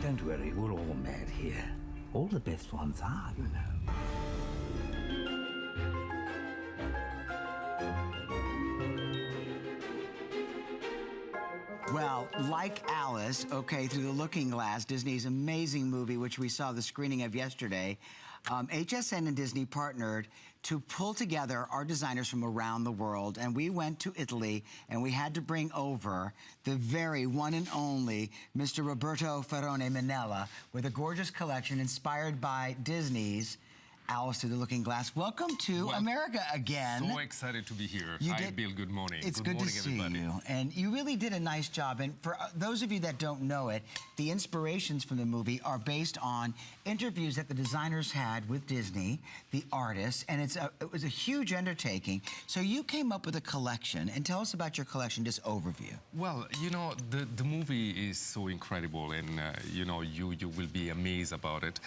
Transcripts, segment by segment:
Don't worry, we're all mad here. All the best ones are, you know. Well, like Alice, okay, Through the Looking Glass, Disney's amazing movie, which we saw the screening of yesterday, HSN and Disney partnered to pull together our designers from around the world, and we went to Italy, and we had to bring over the very one and only Mr. Roberto Ferrone Minella with a gorgeous collection inspired by Disney's Alice Through the Looking Glass. Welcome to America again. So excited to be here. Hi, Bill. Good morning. It's good to see you. And you really did a nice job. And for those of you that don't know it, the inspirations from the movie are based on interviews that the designers had with Disney, the artists, and it was a huge undertaking. So you came up with a collection. And tell us about your collection, just overview. Well, you know, the movie is so incredible, and you know, you will be amazed about it.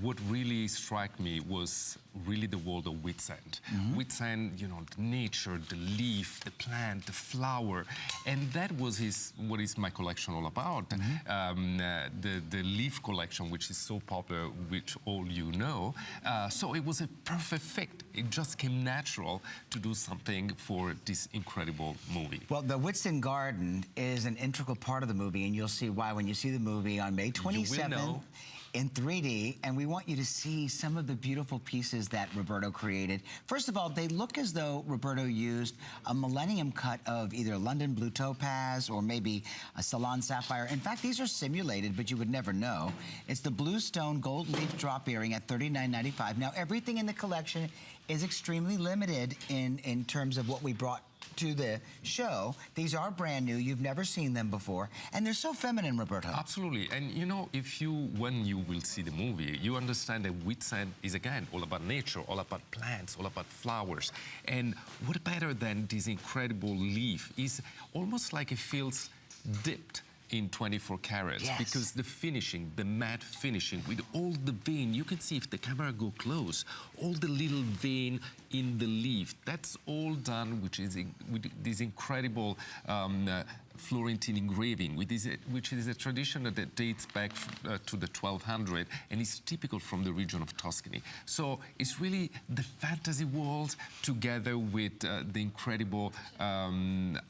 What really struck me was really the world of Whitsand. Whitsand, you know, the nature, the leaf, the plant, the flower, and that was what is my collection all about. The leaf collection, which is so popular, which all you know. So it was a perfect fit. It just came natural to do something for this incredible movie. Well, the Whitsand Garden is an integral part of the movie, and you'll see why when you see the movie on May 27th. In 3D, and we want you to see some of the beautiful pieces that Roberto created. First of all, they look as though Roberto used a millennium cut of either London Blue Topaz or maybe a Ceylon Sapphire. In fact, these are simulated, but you would never know. It's the Blue Stone Gold Leaf Drop Earring at $39.95. Now, everything in the collection is extremely limited in terms of what we brought to the show. These are brand new. You've never seen them before. And they're so feminine, Roberto. Absolutely. And you know, when you will see the movie, you understand that Whitsand is, again, all about nature, all about plants, all about flowers. And what better than this incredible leaf is almost like it feels dipped in 24 carats, because the finishing, the matte finishing with all the vein, you can see if the camera go close, all the little vein in the leaf, that's all done with this incredible Florentine engraving, which is a tradition that dates back to the 1200 and is typical from the region of Tuscany. So it's really the fantasy world together with the incredible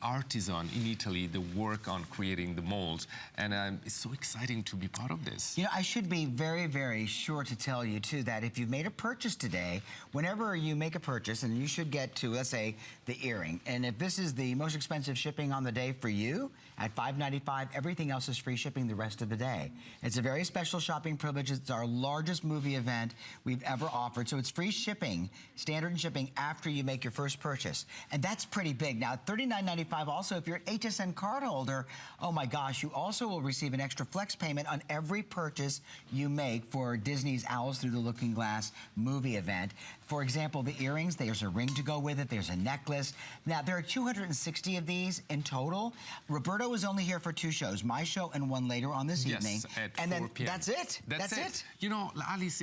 artisan in Italy, the work on creating the molds. And it's so exciting to be part of this. You know, I should be very, very sure to tell you, too, that if you've made a purchase today, whenever you make a purchase, and you should get to, let's say, the earring, and if this is the most expensive shipping on the day for you, at $5.95, everything else is free shipping the rest of the day. It's a very special shopping privilege. It's our largest movie event we've ever offered. So it's free shipping, standard shipping, after you make your first purchase. And that's pretty big. Now, $39.95 also, if you're an HSN card holder, oh my gosh, you also will receive an extra flex payment on every purchase you make for Disney's Alice Through the Looking Glass movie event. For example, the earrings, there's a ring to go with it, there's a necklace. Now, there are 260 of these in total. Roberto is only here for 2 shows, my show and one later on this evening. At 4 p.m. That's it. That's it. You know, Alice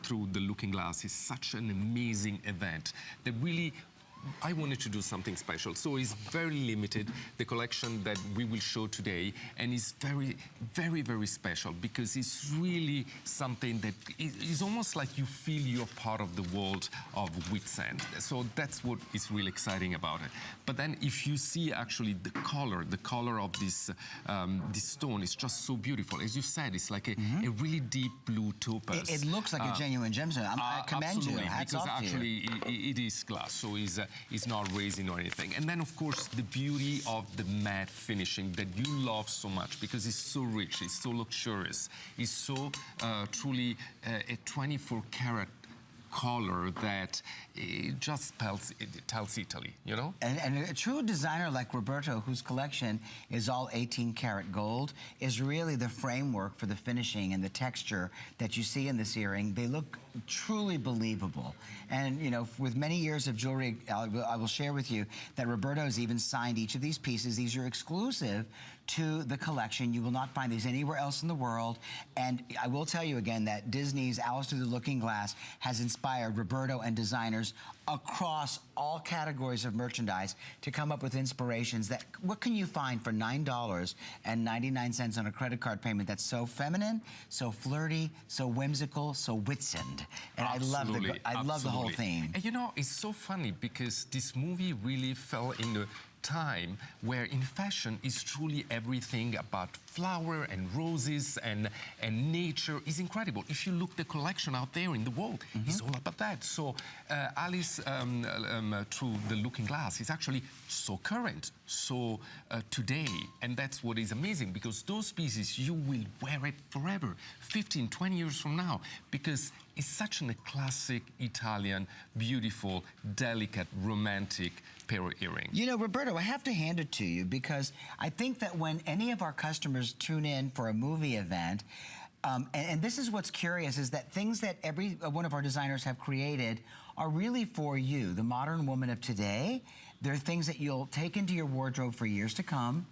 Through the Looking Glass is such an amazing event that really I wanted to do something special. So it's very limited, the collection that we will show today, and it's very, very, very special because it's really something that is almost like you feel you're part of the world of Whitsand. So that's what is really exciting about it. But then if you see actually the color of this this stone is just so beautiful. As you said, it's like a really deep blue topaz. It looks like a genuine gemstone. I commend you. Hats off to you. Because actually it is glass, so it's not resin or anything. And then of course the beauty of the matte finishing that you love so much because it's so rich, it's so luxurious, it's so truly a 24 karat color that it just tells Italy, you know? And a true designer like Roberto, whose collection is all 18 karat gold, is really the framework for the finishing and the texture that you see in this earring. They look truly believable. And, you know, with many years of jewelry, I will share with you that Roberto has even signed each of these pieces. These are exclusive to the collection. You will not find these anywhere else in the world. And I will tell you again that Disney's Alice Through the Looking Glass has inspired inspired Roberto and designers across all categories of merchandise to come up with inspirations that, what can you find for $9.99 on a credit card payment that's so feminine, so flirty, so whimsical, so Whitsened? And Absolutely. I love the whole theme. And you know, it's so funny because this movie really fell in the time where in fashion is truly everything about flower and roses and nature is incredible. If you look the collection out there in the world, it's all about that. So Alice through the Looking Glass is actually so current, so today, and that's what is amazing, because those pieces you will wear it forever, 15, 20 years from now, because it's such a classic Italian, beautiful, delicate, romantic pair of earring. You know, Roberto, I have to hand it to you because I think that when any of our customers tune in for a movie event, and this is what's curious, is that things that every one of our designers have created are really for you, the modern woman of today. They're things that you'll take into your wardrobe for years to come.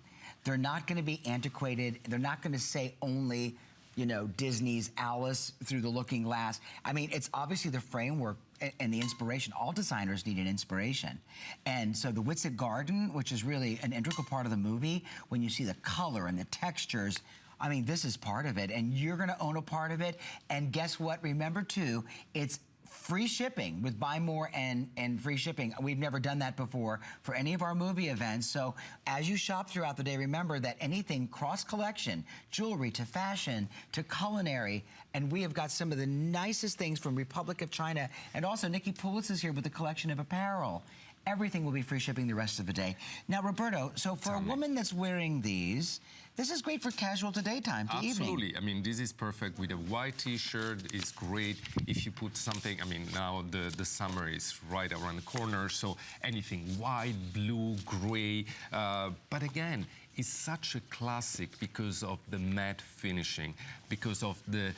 They're not going to be antiquated. They're not going to say only, you know, Disney's Alice through the Looking Glass. I mean, it's obviously the framework and the inspiration. All designers need an inspiration. And so the Whitset Garden, which is really an integral part of the movie, when you see the color and the textures, I mean, this is part of it, and you're gonna own a part of it. And guess what? Remember too, it's free shipping with buy more and free shipping. We've never done that before for any of our movie events. So as you shop throughout the day, remember that anything cross-collection, jewelry to fashion to culinary, and we have got some of the nicest things from Republic of China, and also Nikki Poulos is here with a collection of apparel. Everything will be free shipping the rest of the day. Now, Roberto, so for a woman that's wearing these, this is great for casual to daytime, to evening. Absolutely. I mean, this is perfect with a white T-shirt. It's great if you put something. I mean, now the summer is right around the corner, so anything white, blue, gray. But again, it's such a classic because of the matte finishing, because of the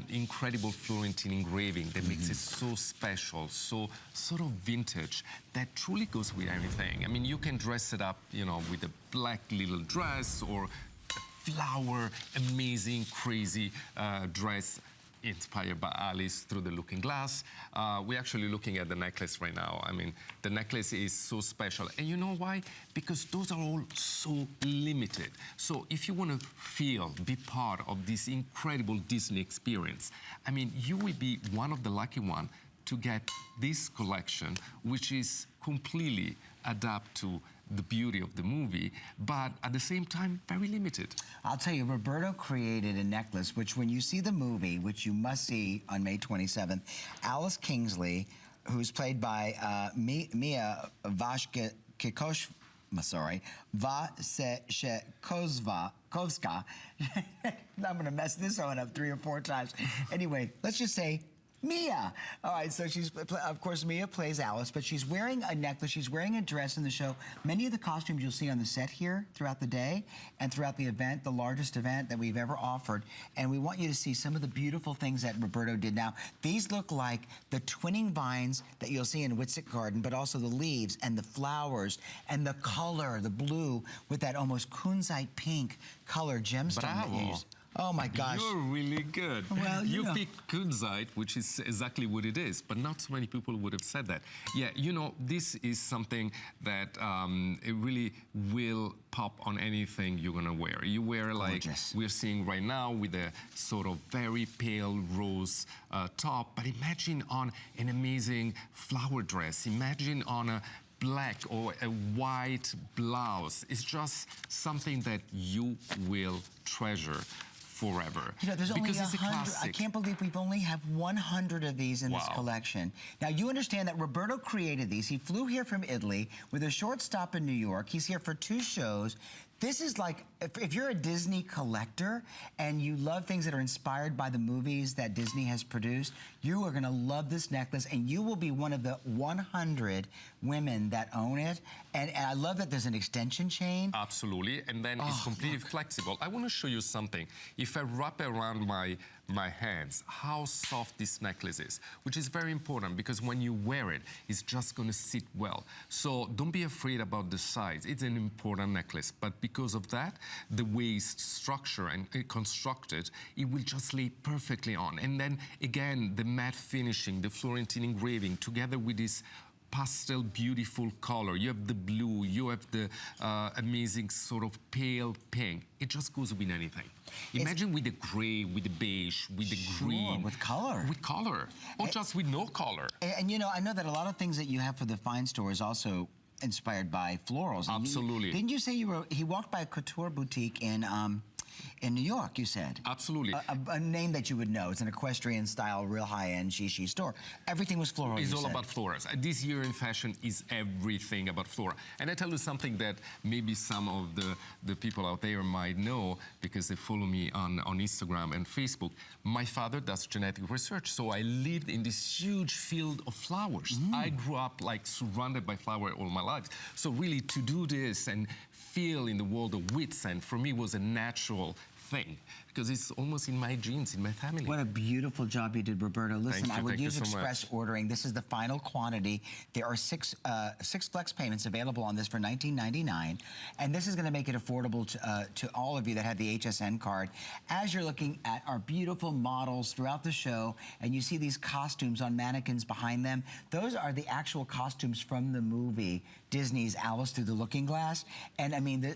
incredible Florentine engraving that makes it so special, so sort of vintage, that truly goes with anything. I mean, you can dress it up, you know, with a black little dress or a flower, amazing, crazy dress inspired by Alice through the Looking Glass. We're actually looking at the necklace right now. I mean, the necklace is so special. And you know why? Because those are all so limited. So if you want to feel, be part of this incredible Disney experience, I mean, you will be one of the lucky ones to get this collection, which is completely adapted to the beauty of the movie, but at the same time, very limited. I'll tell you, Roberto created a necklace, which when you see the movie, which you must see on May 27th, Alice Kingsley, who's played by Mia Wasikowska, I'm gonna mess this one up 3 or 4 times. Anyway, let's just say Mia. All right, so she's, of course, Mia plays Alice, but she's wearing a necklace, she's wearing a dress in the show. Many of the costumes you'll see on the set here throughout the day and throughout the event, the largest event that we've ever offered. And we want you to see some of the beautiful things that Roberto did. Now, these look like the twinning vines that you'll see in Whitset Garden, but also the leaves and the flowers and the color, the blue, with that almost kunzite pink color gemstone that you use. Oh my gosh. You're really good. Well, you picked kunzite, which is exactly what it is, but not so many people would have said that. Yeah, you know, this is something that it really will pop on anything you're gonna wear. You wear like we're seeing right now with a sort of very pale rose top, but imagine on an amazing flower dress. Imagine on a black or a white blouse. It's just something that you will treasure forever. You know, there's only because it's a 100. classic. I can't believe we've only have 100 of these in this collection. Now, you understand that Roberto created these. He flew here from Italy with a short stop in New York. He's here for 2 shows. This is like, if you're a Disney collector and you love things that are inspired by the movies that Disney has produced, you are gonna love this necklace, and you will be one of the 100 women that own it. And I love that there's an extension chain. Absolutely, and then it's completely flexible. I wanna show you something. If I wrap it around my my hands, how soft this necklace is, which is very important because when you wear it, it's just going to sit well. So don't be afraid about the size. It's an important necklace, but because of that, the way it's structured and constructed, it will just lay perfectly on. And then again, the matte finishing, the Florentine engraving, together with this pastel, beautiful color. You have the blue, you have the amazing sort of pale pink. It just goes with anything. Imagine with the gray, with the beige, with the green. With color. With color, or just with no color. And you know, I know that a lot of things that you have for the fine store is also inspired by florals. And Absolutely. didn't you say he walked by a couture boutique in New York, you said? Absolutely. A name that you would know. It's an equestrian style, real high-end shishi store. Everything was floral, It's you all said. about floras. This year in fashion is everything about flora. And I tell you something that maybe some of the people out there might know because they follow me on Instagram and Facebook. My father does genetic research, so I lived in this huge field of flowers. I grew up like surrounded by flowers all my life. So really to do this and feel in the world of wits, and for me was a natural thing because it's almost in my genes, in my family. What a beautiful job you did, Roberto. Listen, I would use express ordering. This is the final quantity. There are six flex payments available on this for $19.99, and this is going to make it affordable to all of you that have the HSN card. As you're looking at our beautiful models throughout the show, and you see these costumes on mannequins behind them, those are the actual costumes from the movie Disney's Alice Through the Looking Glass. And I mean,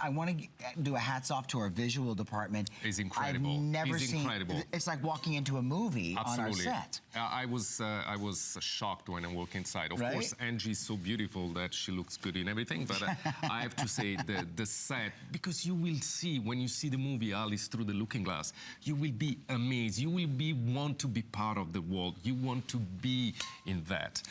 I want to do a hats off to our visual department. It's incredible. I've never it's seen. Incredible. It's like walking into a movie Absolutely. on our set. I was shocked when I walked inside. Of Right? course, Angie is so beautiful that she looks good in everything. But I have to say the set, because you will see when you see the movie Alice Through the Looking Glass, you will be amazed. You will want to be part of the world. You want to be in that.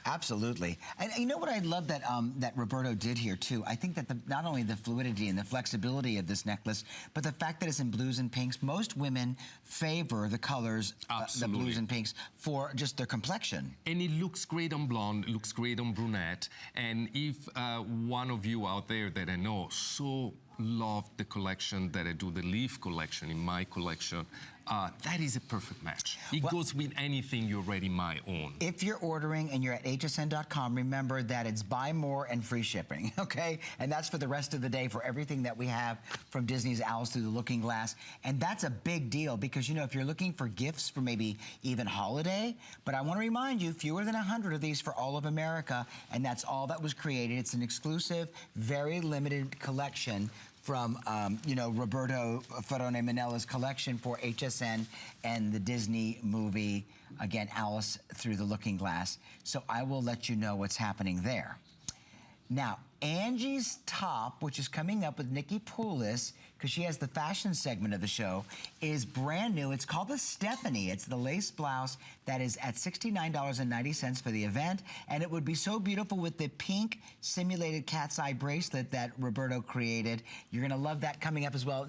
Absolutely. And you know what I love that that Roberto did here too? I think that not only the fluidity and the flexibility of this necklace, but the fact that it's in blues and pinks. Most women favor the colors, the blues and pinks, for just their complexion. And it looks great on blonde, it looks great on brunette. And if one of you out there that I know so love the collection that I do, the Leaf collection in my collection, that is a perfect match. It goes with anything you already might own. If you're ordering and you're at hsn.com, remember that it's buy more and free shipping, okay? And that's for the rest of the day for everything that we have from Disney's Alice Through the Looking Glass. And that's a big deal because, you know, if you're looking for gifts for maybe even holiday, but I want to remind you, fewer than 100 of these for all of America, and that's all that was created. It's an exclusive, very limited collection from, you know, Roberto Ferrone Manella's collection for HSN and the Disney movie, again, Alice Through the Looking Glass. So I will let you know what's happening there. Now, Angie's top, which is coming up with Nikki Poulos, because she has the fashion segment of the show, is brand new. It's called the Stephanie. It's the lace blouse that is at $69.90 for the event, and it would be so beautiful with the pink simulated cat's eye bracelet that Roberto created. You're going to love that coming up as well.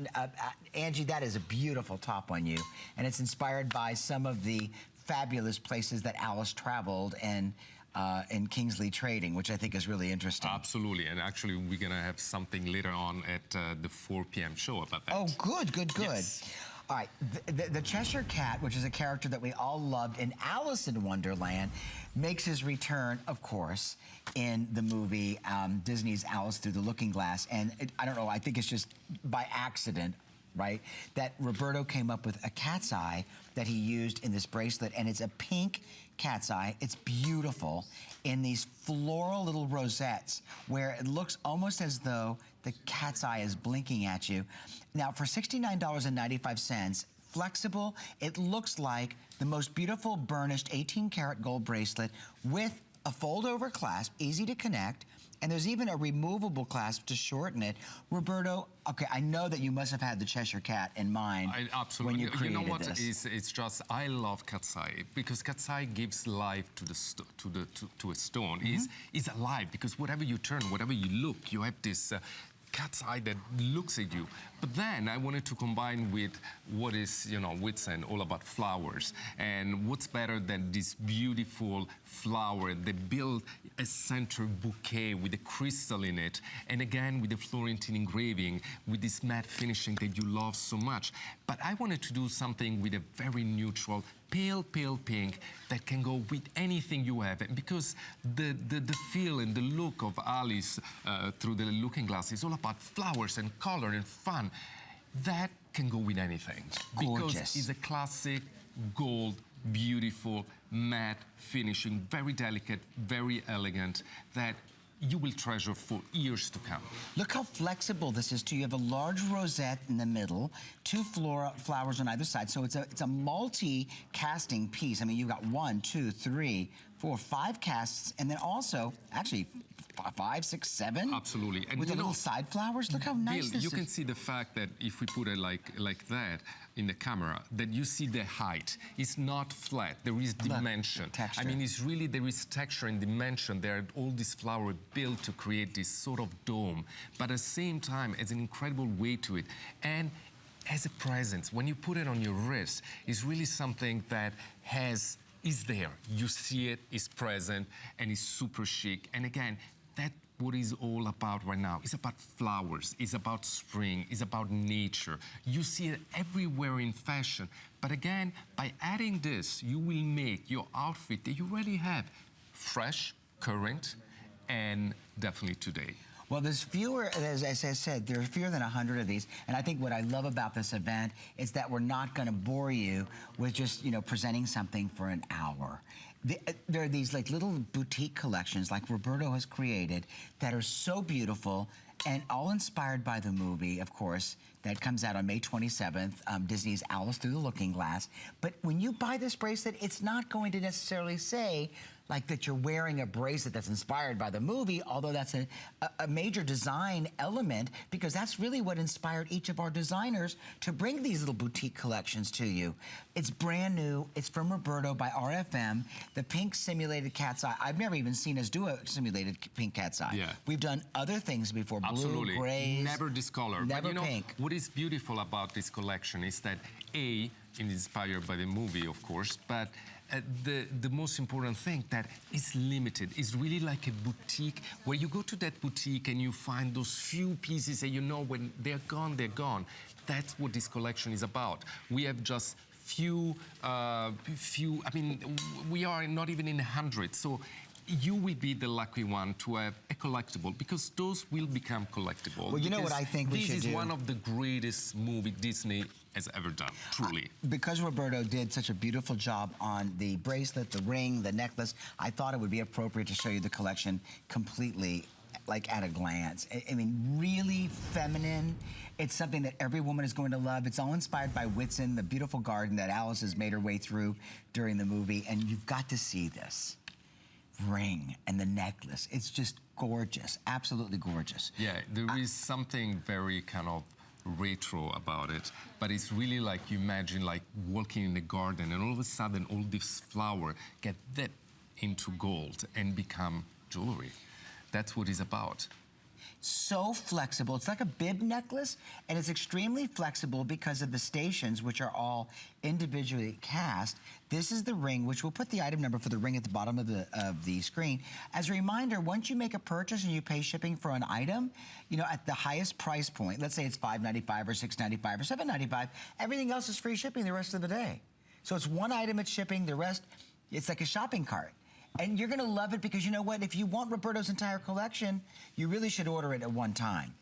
Angie, that is a beautiful top on you, and it's inspired by some of the fabulous places that Alice traveled and in Kingsley Trading, which I think is really interesting. Absolutely, and actually we're going to have something later on at the 4 p.m. show about that. Oh, good, good, good. Yes. All right, the Cheshire Cat, which is a character that we all loved in Alice in Wonderland, makes his return, of course, in the movie Disney's Alice Through the Looking Glass. And I don't know, I think it's just by accident, right, that Roberto came up with a cat's eye that he used in this bracelet, and it's a pink cat's eye. It's beautiful in these floral little rosettes where it looks almost as though the cat's eye is blinking at you. Now, for $69.95, flexible, it looks like the most beautiful burnished 18-karat gold bracelet with a fold-over clasp, easy to connect, and there's even a removable clasp to shorten it. Roberto, okay, I know that you must have had the Cheshire Cat in mind when you created You know what? this. It's just I love cat's eye because cat's eye gives life to a stone. It's alive because whatever you turn, whatever you look, you have this cat's eye that looks at you. But then I wanted to combine with what is, you know, Whitsun, all about flowers. And what's better than this beautiful flower that build a center bouquet with a crystal in it, and again with the Florentine engraving, with this matte finishing that you love so much. But I wanted to do something with a very neutral, pale pink that can go with anything you have. And because the feel and the look of Alice through the looking glass is all about flowers and color and fun, that can go with anything. Gorgeous. Because it's a classic gold, beautiful, matte finishing, very delicate, very elegant, that you will treasure for years to come. Look how flexible this is too. You have a large rosette in the middle, two flowers on either side, so it's a multi-casting piece. I mean, you've got 1, 2, 3, 4, 5 casts, and then also, actually, 5, 6, 7. Absolutely. And with the little side flowers. Look how nice Bill, this you is. can see the fact that if we put it like that in the camera, that you see the height. It's not flat. There is dimension. Texture. I mean, it's really, there is texture and dimension. There are all these flowers built to create this sort of dome, but at the same time, it's an incredible weight to it. And as a presence, when you put it on your wrist, it's really something that is there. You see it, it's present, and it's super chic. And again, that's what it's all about right now. It's about flowers, it's about spring, it's about nature. You see it everywhere in fashion. But again, by adding this, you will make your outfit that you already have fresh, current, and definitely today. Well, there's fewer, as I said, there are fewer than 100 of these. And I think what I love about this event is that we're not going to bore you with just, you know, presenting something for an hour. There are these like little boutique collections like Roberto has created that are so beautiful and all inspired by the movie, of course, that comes out on May 27th, Disney's Alice Through the Looking Glass. But when you buy this bracelet, it's not going to necessarily say like that you're wearing a bracelet that's inspired by the movie, although that's a major design element, because that's really what inspired each of our designers to bring these little boutique collections to you. It's brand new. It's from Roberto by RFM. The pink simulated cat's eye. I've never even seen us do a simulated pink cat's eye. Yeah. We've done other things before, Absolutely. Blue, grays. Never this color. Never but you know, pink. What is beautiful about this collection is that it's inspired by the movie, of course, but the most important thing that it's limited. It's really like a boutique where you go to that boutique and you find those few pieces and you know when they're gone, they're gone. That's what this collection is about. We have just few, I mean, we are not even in hundreds. So you will be the lucky one to have a collectible, because those will become collectible. Well, you know what I think we should do? This is one of the greatest movie Disney has ever done, truly. Because Roberto did such a beautiful job on the bracelet, the ring, the necklace, I thought it would be appropriate to show you the collection completely, like at a glance. I mean, really feminine. It's something that every woman is going to love. It's all inspired by Whitsun, the beautiful garden that Alice has made her way through during the movie, and you've got to see this ring and the necklace. It's just gorgeous, absolutely gorgeous. Yeah, there is something very kind of retro about it, but it's really like you imagine like walking in the garden and all of a sudden all these flowers get dipped into gold and become jewelry. That's what it's about. So flexible. It's like a bib necklace, and it's extremely flexible because of the stations, which are all individually cast. This is the ring, which we'll put the item number for the ring at the bottom of the screen. As a reminder, once you make a purchase and you pay shipping for an item, you know, at the highest price point, let's say it's $5.95 or $6.95 or $7.95, everything else is free shipping the rest of the day. So it's one item it's shipping, the rest, it's like a shopping cart. And you're going to love it because, you know what, if you want Roberto's entire collection, you really should order it at one time.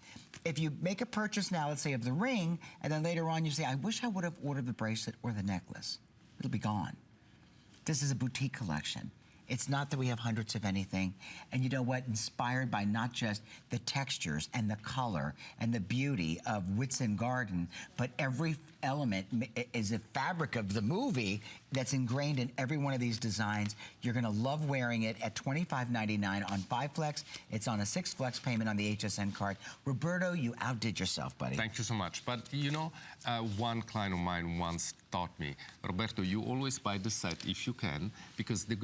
If you make a purchase now, let's say of the ring, and then later on you say, I wish I would have ordered the bracelet or the necklace, it'll be gone. This is a boutique collection. It's not that we have hundreds of anything. And you know what? Inspired by not just the textures and the color and the beauty of Whitsun Garden, but every element is a fabric of the movie that's ingrained in every one of these designs. You're going to love wearing it at $25.99 on 5 Flex. It's on a 6 Flex payment on the HSN card. Roberto, you outdid yourself, buddy. Thank you so much. But you know, one client of mine once taught me, Roberto, you always buy the set if you can, because there's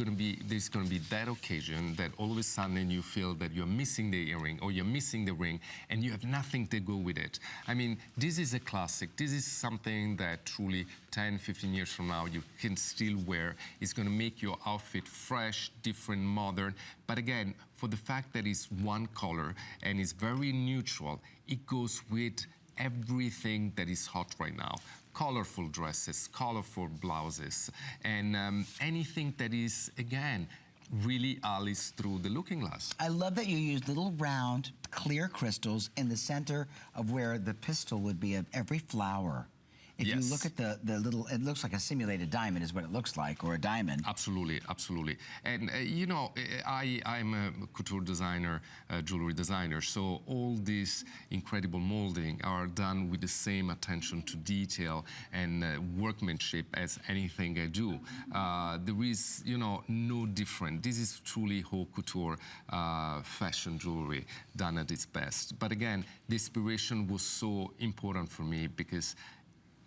going to be that occasion that all of a sudden you feel that you're missing the earring or you're missing the ring and you have nothing to go with it. I mean, this is a classic. This is something that truly 10, 15 years from now you can still wear. It's going to make your outfit fresh, different, modern. But again, for the fact that it's one color and it's very neutral, it goes with everything that is hot right now. Colorful dresses, colorful blouses, and anything that is, again, really Alice through the looking glass. I love that you use little round, clear crystals in the center of where the pistil would be of every flower. If you look at the little, it looks like a simulated diamond is what it looks like, or a diamond. Absolutely, absolutely. And you know, I'm a couture designer, jewelry designer, so all this incredible molding are done with the same attention to detail and workmanship as anything I do. There is, you know, no different. This is truly haute couture fashion jewelry done at its best. But again, the inspiration was so important for me because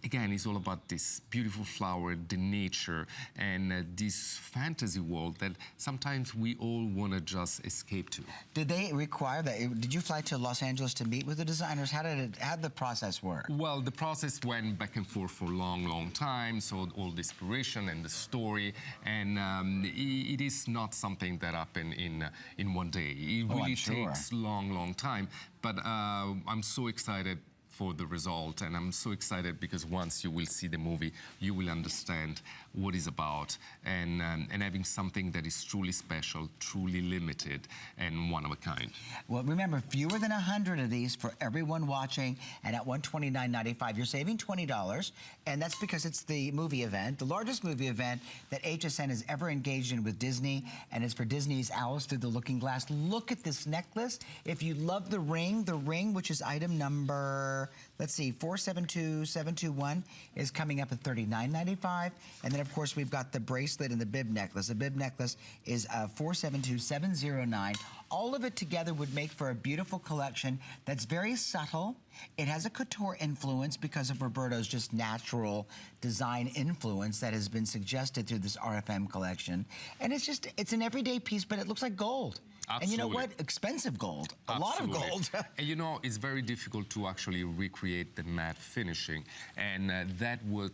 again, it's all about this beautiful flower, the nature, and this fantasy world that sometimes we all want to just escape to. Did they require that? Did you fly to Los Angeles to meet with the designers? How did the process work? Well, the process went back and forth for a long, long time. So all the inspiration and the story, and it is not something that happened in one day. It really takes long, long time. But I'm so excited for the result, and I'm so excited because once you will see the movie, you will understand what it's about, and having something that is truly special, truly limited, and one of a kind. Well, remember, fewer than 100 of these for everyone watching, and at $129.95, you're saving $20, and that's because it's the movie event, the largest movie event that HSN has ever engaged in with Disney, and it's for Disney's Alice Through the Looking Glass. Look at this necklace. If you love the ring, which is item number, let's see, 472721 is coming up at $39.95, and then of course we've got the bracelet and the bib necklace. The bib necklace is 472709. All of it together would make for a beautiful collection that's very subtle. It has a couture influence because of Roberto's just natural design influence that has been suggested through this RFM collection. And it's an everyday piece, but it looks like gold. Absolutely. And you know what? Expensive gold. A lot of gold. And you know, it's very difficult to actually recreate the matte finishing. And that would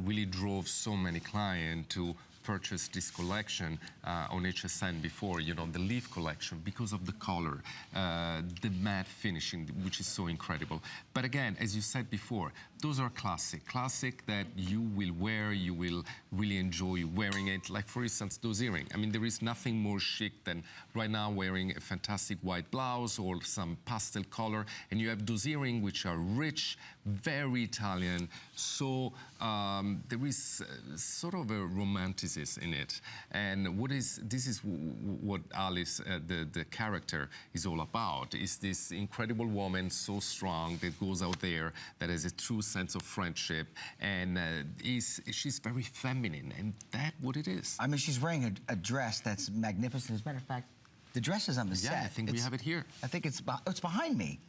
really drove so many clients to purchase this collection on HSN before, you know, the leaf collection, because of the color, the matte finishing, which is so incredible. But again, as you said before, those are classic that you will wear, you will really enjoy wearing it. Like, for instance, those earrings. I mean, there is nothing more chic than right now wearing a fantastic white blouse or some pastel color, and you have those earrings which are rich, very Italian. So there is sort of a romanticism in it. And this is what Alice, the character, is all about. Is this incredible woman, so strong, that goes out there, that has a true sense of friendship, and she's very feminine, and that's what it is. I mean, she's wearing a dress that's magnificent. As a matter of fact, the dress is on the set. Yeah, I think we have it here. I think it's behind me.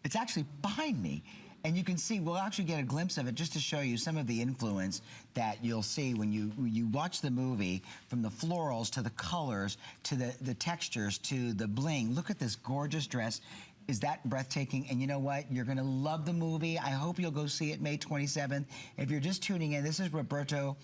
It's actually behind me. And you can see, we'll actually get a glimpse of it just to show you some of the influence that you'll see when you watch the movie, from the florals to the colors to the textures to the bling. Look at this gorgeous dress. Is that breathtaking? And you know what? You're going to love the movie. I hope you'll go see it May 27th. If you're just tuning in, this is Roberto,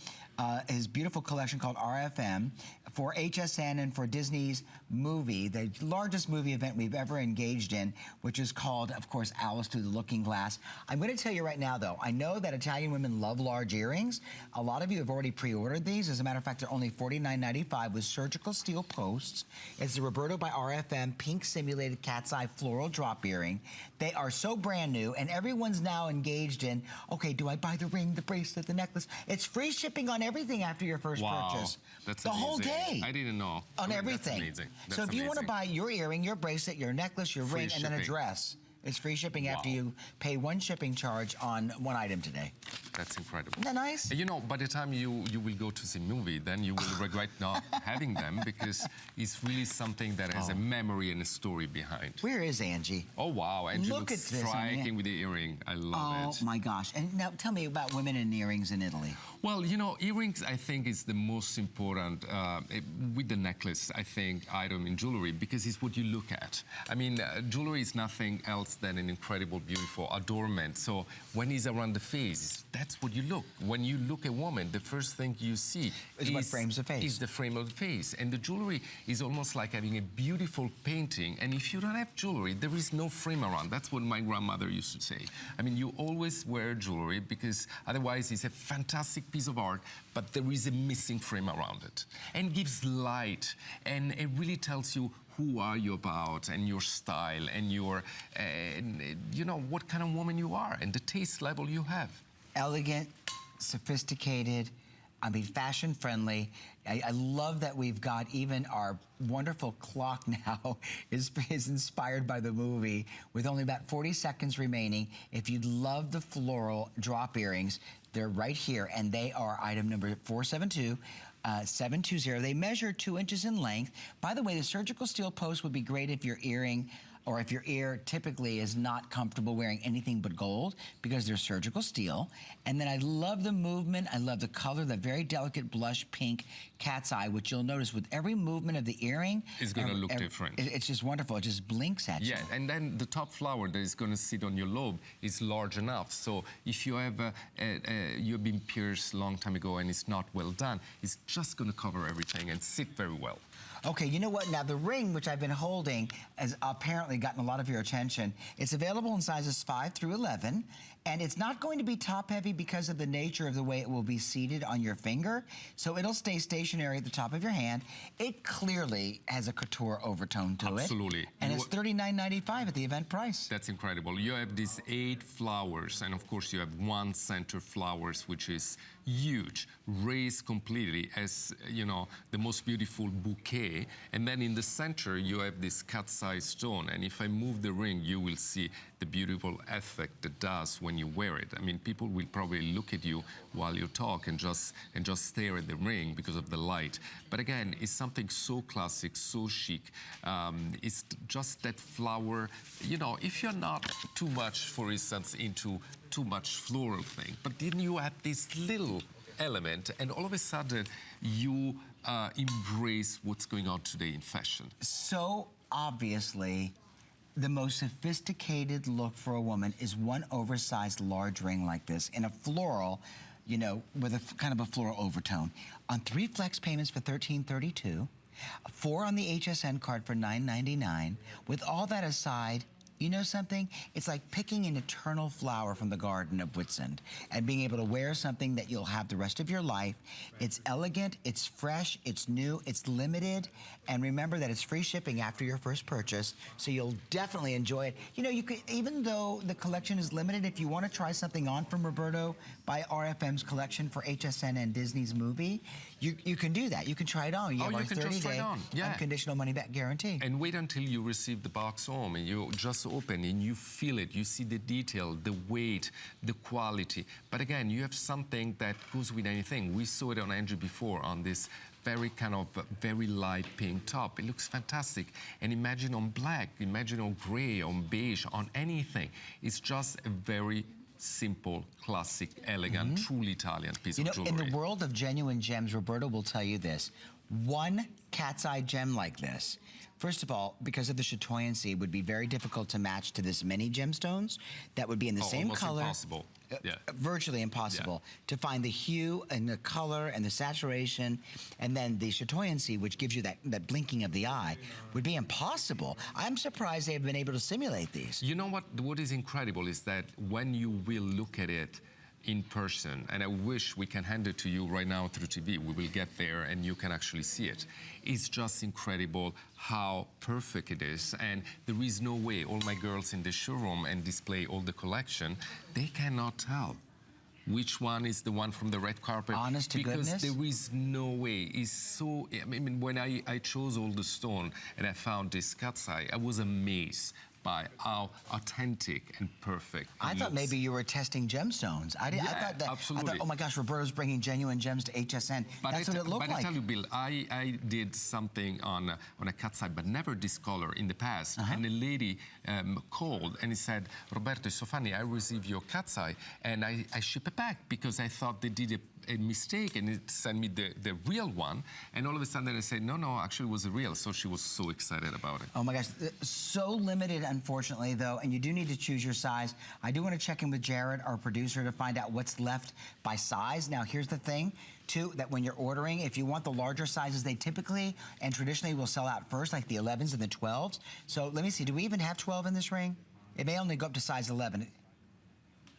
his beautiful collection called RFM for HSN and for Disney's movie, the largest movie event we've ever engaged in, which is called, of course, Alice Through the Looking Glass. I'm going to tell you right now, though, I know that Italian women love large earrings. A lot of you have already pre-ordered these. As a matter of fact, they're only $49.95 with surgical steel posts. It's the Roberto by RFM pink simulated cat's eye floral drop earring. They are so brand new, and everyone's now engaged in, okay, do I buy the ring, the bracelet, the necklace? It's free shipping on everything after your first purchase. That's the amazing. Whole day. I didn't know. On everything. That's amazing. So if you want to buy your earring, your bracelet, your necklace, your ring, and then a dress, It's free shipping Wow. after you pay one shipping charge on one item today. That's incredible. Isn't that nice? You know, by the time you will go to the movie, then you will regret not having them because it's really something that has a memory and a story behind. Where is Angie? Oh, wow. Angie Look looks at this, striking Angie. with the earring. I love it. Oh, my gosh. And now tell me about women in earrings in Italy. Well, you know, earrings, I think, is the most important, with the necklace, I think, item in jewelry, because it's what you look at. I mean, jewelry is nothing else than an incredible, beautiful adornment. So when it's around the face, that's what you look. When you look at a woman, the first thing you see Is what frames the face. is the frame of the face. And the jewelry is almost like having a beautiful painting. And if you don't have jewelry, there is no frame around. That's what my grandmother used to say. I mean, you always wear jewelry because otherwise it's a fantastic piece of art, but there is a missing frame around it. And gives light, and it really tells you who are you about, and your style, and your, you know, what kind of woman you are, and the taste level you have. Elegant, Sophisticated, I mean, fashion friendly. I love that we've got even our wonderful clock now is inspired by the movie with only about 40 seconds remaining. If you'd love the floral drop earrings, they're right here, and they are item number 472. 720. They measure 2 inches in length. By the way, the surgical steel post would be great if your earring or if your ear typically is not comfortable wearing anything but gold because they're surgical steel. And then I love the movement. I love the color, the very delicate blush pink cat's eye, which you'll notice with every movement of the earring. It's going to look different. It's just wonderful. It just blinks at you. Yeah, and then the top flower that is going to sit on your lobe is large enough. So if you have you've been pierced a long time ago and it's not well done, it's just going to cover everything and sit very well. Okay, you know what? Now, the ring, which I've been holding, has apparently gotten a lot of your attention. It's available in sizes 5 through 11, and it's not going to be top-heavy because of the nature of the way it will be seated on your finger, so it'll stay stationary at the top of your hand. It clearly has a couture overtone to it. Absolutely. And it's $39.95 at the event price. That's incredible. You have these 8 flowers, and of course you have one center flowers, which is huge, raised completely as, you know, the most beautiful bouquet. And then in the center, you have this cat-sized stone. And if I move the ring, you will see the beautiful effect it does when you wear it. I mean, people will probably look at you while you talk and just stare at the ring because of the light. But again, it's something so classic, so chic. It's just that flower, you know, if you're not too much, for instance, into too much floral thing, but then you add this little element and all of a sudden you embrace what's going on today in fashion. So obviously, the most sophisticated look for a woman is one oversized large ring like this in a floral, you know, with a kind of a floral overtone. On 3 flex payments for $13.32, 4 on the HSN card for $9.99. With all that aside, you know something? It's like picking an eternal flower from the Garden of Whitsun and being able to wear something that you'll have the rest of your life. It's elegant, it's fresh, it's new, it's limited, and remember that it's free shipping after your first purchase, so you'll definitely enjoy it. You know, you could, even though the collection is limited, if you want to try something on from Roberto, buy RFM's collection for HSN and Disney's movie, you can do that. You can try it on. You have our 30-day unconditional money-back guarantee. And wait until you receive the box home and you just open and you feel it. You see the detail, the weight, the quality. But again, you have something that goes with anything. We saw it on Angie before on this very kind of very light pink top. It looks fantastic. And imagine on black, imagine on gray, on beige, on anything. It's just a very simple, classic, elegant, truly Italian piece of jewelry. In the world of genuine gems, Roberto will tell you this. One cat's eye gem like this, first of all, because of the chatoyancy, would be very difficult to match to this many gemstones that would be in the same color. Impossible. Yeah. Virtually impossible to find the hue and the color and the saturation, and then the chatoyancy, which gives you that blinking of the eye, would be impossible. I'm surprised they've been able to simulate these. You know what is incredible is that when you will look at it in person, and I wish we can hand it to you right now through TV, we will get there and you can actually see it. It's just incredible how perfect it is, and there is no way all my girls in the showroom and display all the collection, they cannot tell which one is the one from the red carpet. Honest to goodness? Because there is no way. It's so, I mean, when I chose all the stone and I found this cat's eye, I was amazed testify how authentic and perfect it I thought looks. maybe you were testing gemstones. I thought that. Absolutely. I thought, oh my gosh, Roberto's bringing genuine gems to HSN. That's what it looked like. But I tell you, Bill, I did something on a cat's eye, but never this color in the past. And a lady called and he said, Roberto, it's so funny, I received your cat's eye and I ship it back because I thought they did a mistake and it sent me the real one. And all of a sudden I said, no, actually it was a real. So she was so excited about it. Oh my gosh, so limited, unfortunately, though, and you do need to choose your size. I do want to check in with Jared, our producer, to find out what's left by size. Now, here's the thing, too, that when you're ordering, if you want the larger sizes, they typically and traditionally will sell out first, like the 11s and the 12s. So let me see, do we even have 12 in this ring? It may only go up to size 11.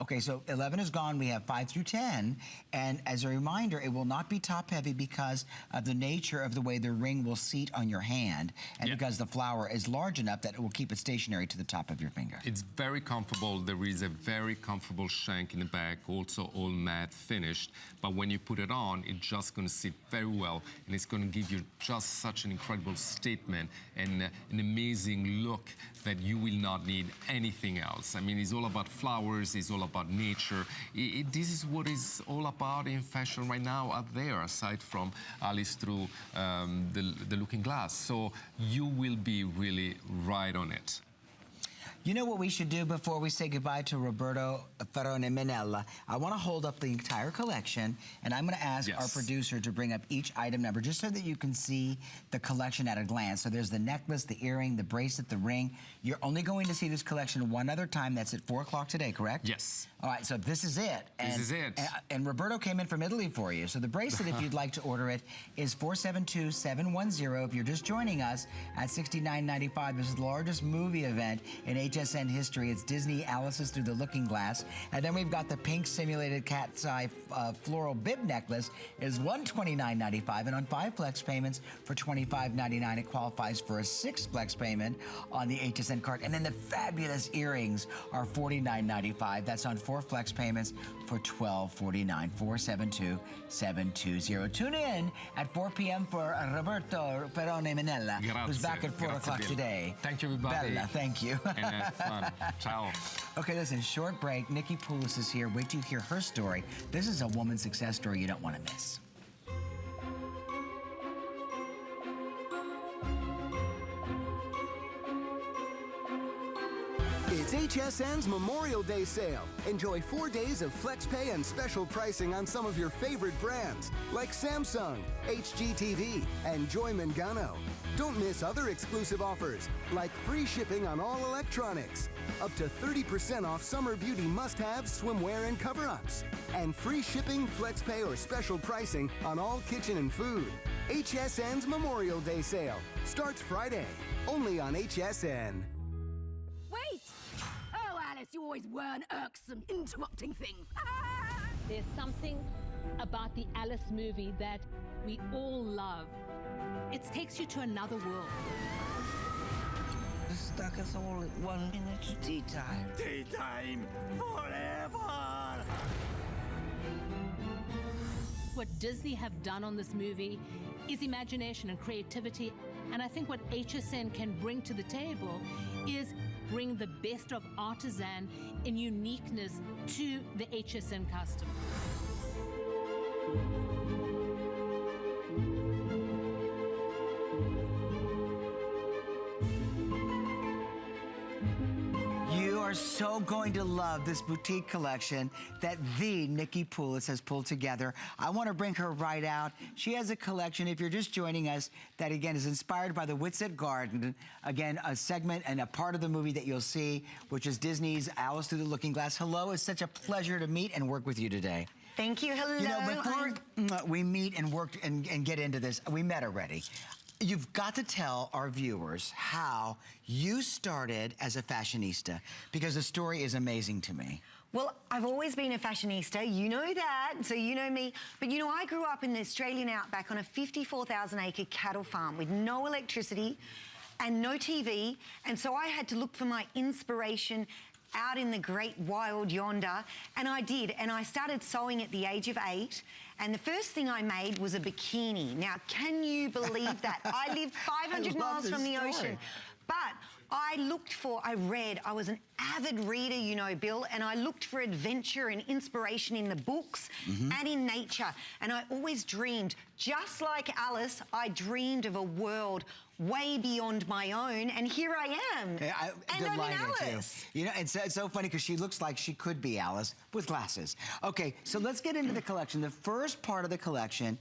Okay, so 11 is gone. We have 5 through 10. And as a reminder, it will not be top heavy because of the nature of the way the ring will seat on your hand and because the flower is large enough that it will keep it stationary to the top of your finger. It's very comfortable. There is a very comfortable shank in the back, also all matte finished. But when you put it on, it's just going to sit very well and it's going to give you just such an incredible statement and an amazing look that you will not need anything else. I mean, it's all about flowers, it's all about nature. This is what it's all about in fashion right now out there, aside from Alice through the Looking Glass. So you will be really right on it. You know what we should do before we say goodbye to Roberto Ferrone Minella? I want to hold up the entire collection, and I'm going to ask our producer to bring up each item number just so that you can see the collection at a glance. So there's the necklace, the earring, the bracelet, the ring. You're only going to see this collection one other time. That's at 4 o'clock today, correct? Yes. All right, so this is it. This is it. And Roberto came in from Italy for you. So the bracelet, if you'd like to order it, is 472-710. If you're just joining us at $69.95, this is the largest movie event in HSN history. It's Disney Alice's Through the Looking Glass. And then we've got the pink simulated cat's eye floral bib necklace. It is $129.95, and on 5 flex payments for $25.99, it qualifies for a 6th flex payment on the HSN card. And then the fabulous earrings are $49.95. That's on 4 flex payments for $12.49. 472-720. Tune in at 4 p.m. for Roberto Ferrone Minella, who's back at 4 o'clock today. Thank you, everybody. Bella, thank you. And have fun. Ciao. Okay, listen, short break. Nikki Poulos is here. Wait till you hear her story. This is a woman's success story you don't want to miss. It's HSN's Memorial Day sale. Enjoy 4 days of flex pay and special pricing on some of your favorite brands like Samsung, HGTV, and Joy Mangano. Don't miss other exclusive offers like free shipping on all electronics, up to 30% off summer beauty must-haves, swimwear, and cover-ups, and free shipping, flex pay, or special pricing on all kitchen and food. HSN's Memorial Day sale starts Friday, only on HSN. Wait! Oh, Alice, you always were an irksome, interrupting thing. There's something about the Alice movie that we all love. It takes you to another world. Stuck us all at 1 minute to tea time. Tea time forever! What Disney have done on this movie is imagination and creativity. And I think what HSN can bring to the table is bring the best of artisan and uniqueness to the HSN customer. You are so going to love this boutique collection that the Nikki Poulos has pulled together. I want to bring her right out. She has a collection, if you're just joining us, that again is inspired by the Whitsett Garden. Again, a segment and a part of the movie that you'll see, which is Disney's Alice Through the Looking Glass. Hello, it's such a pleasure to meet and work with you today. Thank you. Hello. You know, before we meet and work and get into this, we met already. You've got to tell our viewers how you started as a fashionista, because the story is amazing to me. Well, I've always been a fashionista. You know that, so you know me. But you know, I grew up in the Australian outback on a 54,000-acre cattle farm with no electricity and no TV. And so I had to look for my inspiration out in the great wild yonder, and I did, and I started sewing at the age of 8, and the first thing I made was a bikini. Now, can you believe that? I lived 500 miles from the ocean, but I was an avid reader, you know, Bill, and I looked for adventure and inspiration in the books and in nature. And I always dreamed, just like Alice, I dreamed of a world way beyond my own, and here I am. And I'm in Alice. You know, it's so funny because she looks like she could be Alice with glasses. Okay, so let's get into the collection. The first part of the collection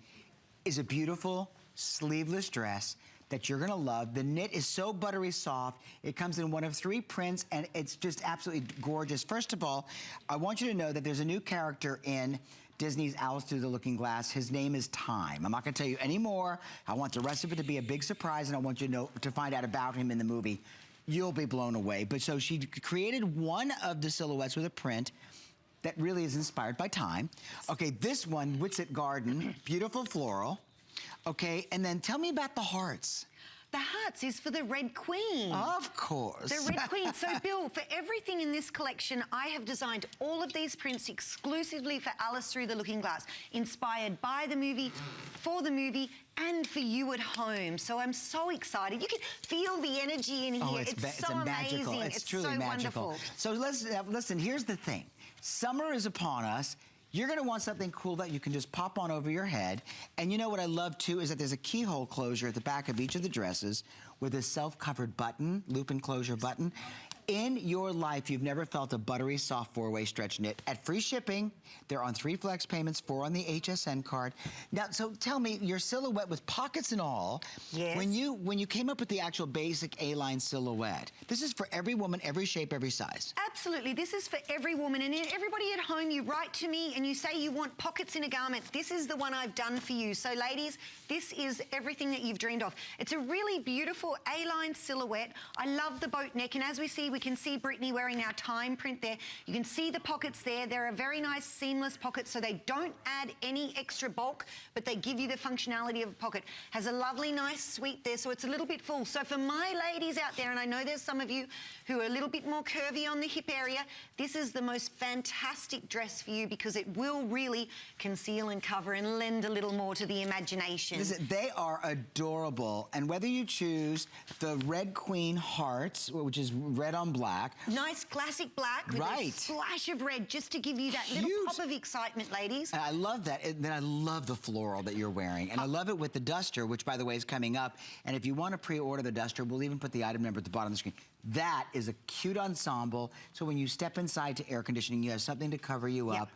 is a beautiful sleeveless dress that you're gonna love. The knit is so buttery soft. It comes in one of 3 prints, and it's just absolutely gorgeous. First of all, I want you to know that there's a new character in Disney's Alice Through the Looking Glass. His name is Time. I'm not gonna tell you any more. I want the rest of it to be a big surprise, and I want you to know, to find out about him in the movie. You'll be blown away. But so she created one of the silhouettes with a print that really is inspired by Time. Okay, this one, Witsit Garden, beautiful floral. Okay, and then tell me about the hearts. The hearts is for the Red Queen. Of course. The Red Queen. So, Bill, for everything in this collection, I have designed all of these prints exclusively for Alice Through the Looking Glass, inspired by the movie, for the movie, and for you at home. So I'm so excited. You can feel the energy in here. Oh, it's so magical. amazing. It's truly so magical. Wonderful. So listen, here's the thing. Summer is upon us. You're gonna want something cool that you can just pop on over your head. And you know what I love too is that there's a keyhole closure at the back of each of the dresses with a self-covered button, loop and closure button. In your life, you've never felt a buttery, soft 4-way stretch knit. At free shipping, they're on 3 flex payments, 4 on the HSN card. Now, so tell me, your silhouette with pockets and all, yes. when you came up with the actual basic A-line silhouette, this is for every woman, every shape, every size. Absolutely, this is for every woman. And everybody at home, you write to me and you say you want pockets in a garment. This is the one I've done for you. So ladies, this is everything that you've dreamed of. It's a really beautiful A-line silhouette. I love the boat neck, and as we see, we can see Brittany wearing our Time print there. You can see the pockets there. They're a very nice seamless pocket, so they don't add any extra bulk, but they give you the functionality of a pocket. Has a lovely, nice sweep there, so it's a little bit full. So for my ladies out there, and I know there's some of you who are a little bit more curvy on the hip area, this is the most fantastic dress for you because it will really conceal and cover and lend a little more to the imagination. Listen, they are adorable, and whether you choose the Red Queen hearts, which is red on black. Nice classic black with a splash of red just to give you that little pop of excitement, ladies. And I love that. And then I love the floral that you're wearing. And I love it with the duster, which, by the way, is coming up. And if you want to pre-order the duster, we'll even put the item number at the bottom of the screen. That is a cute ensemble. So when you step inside to air conditioning, you have something to cover you up.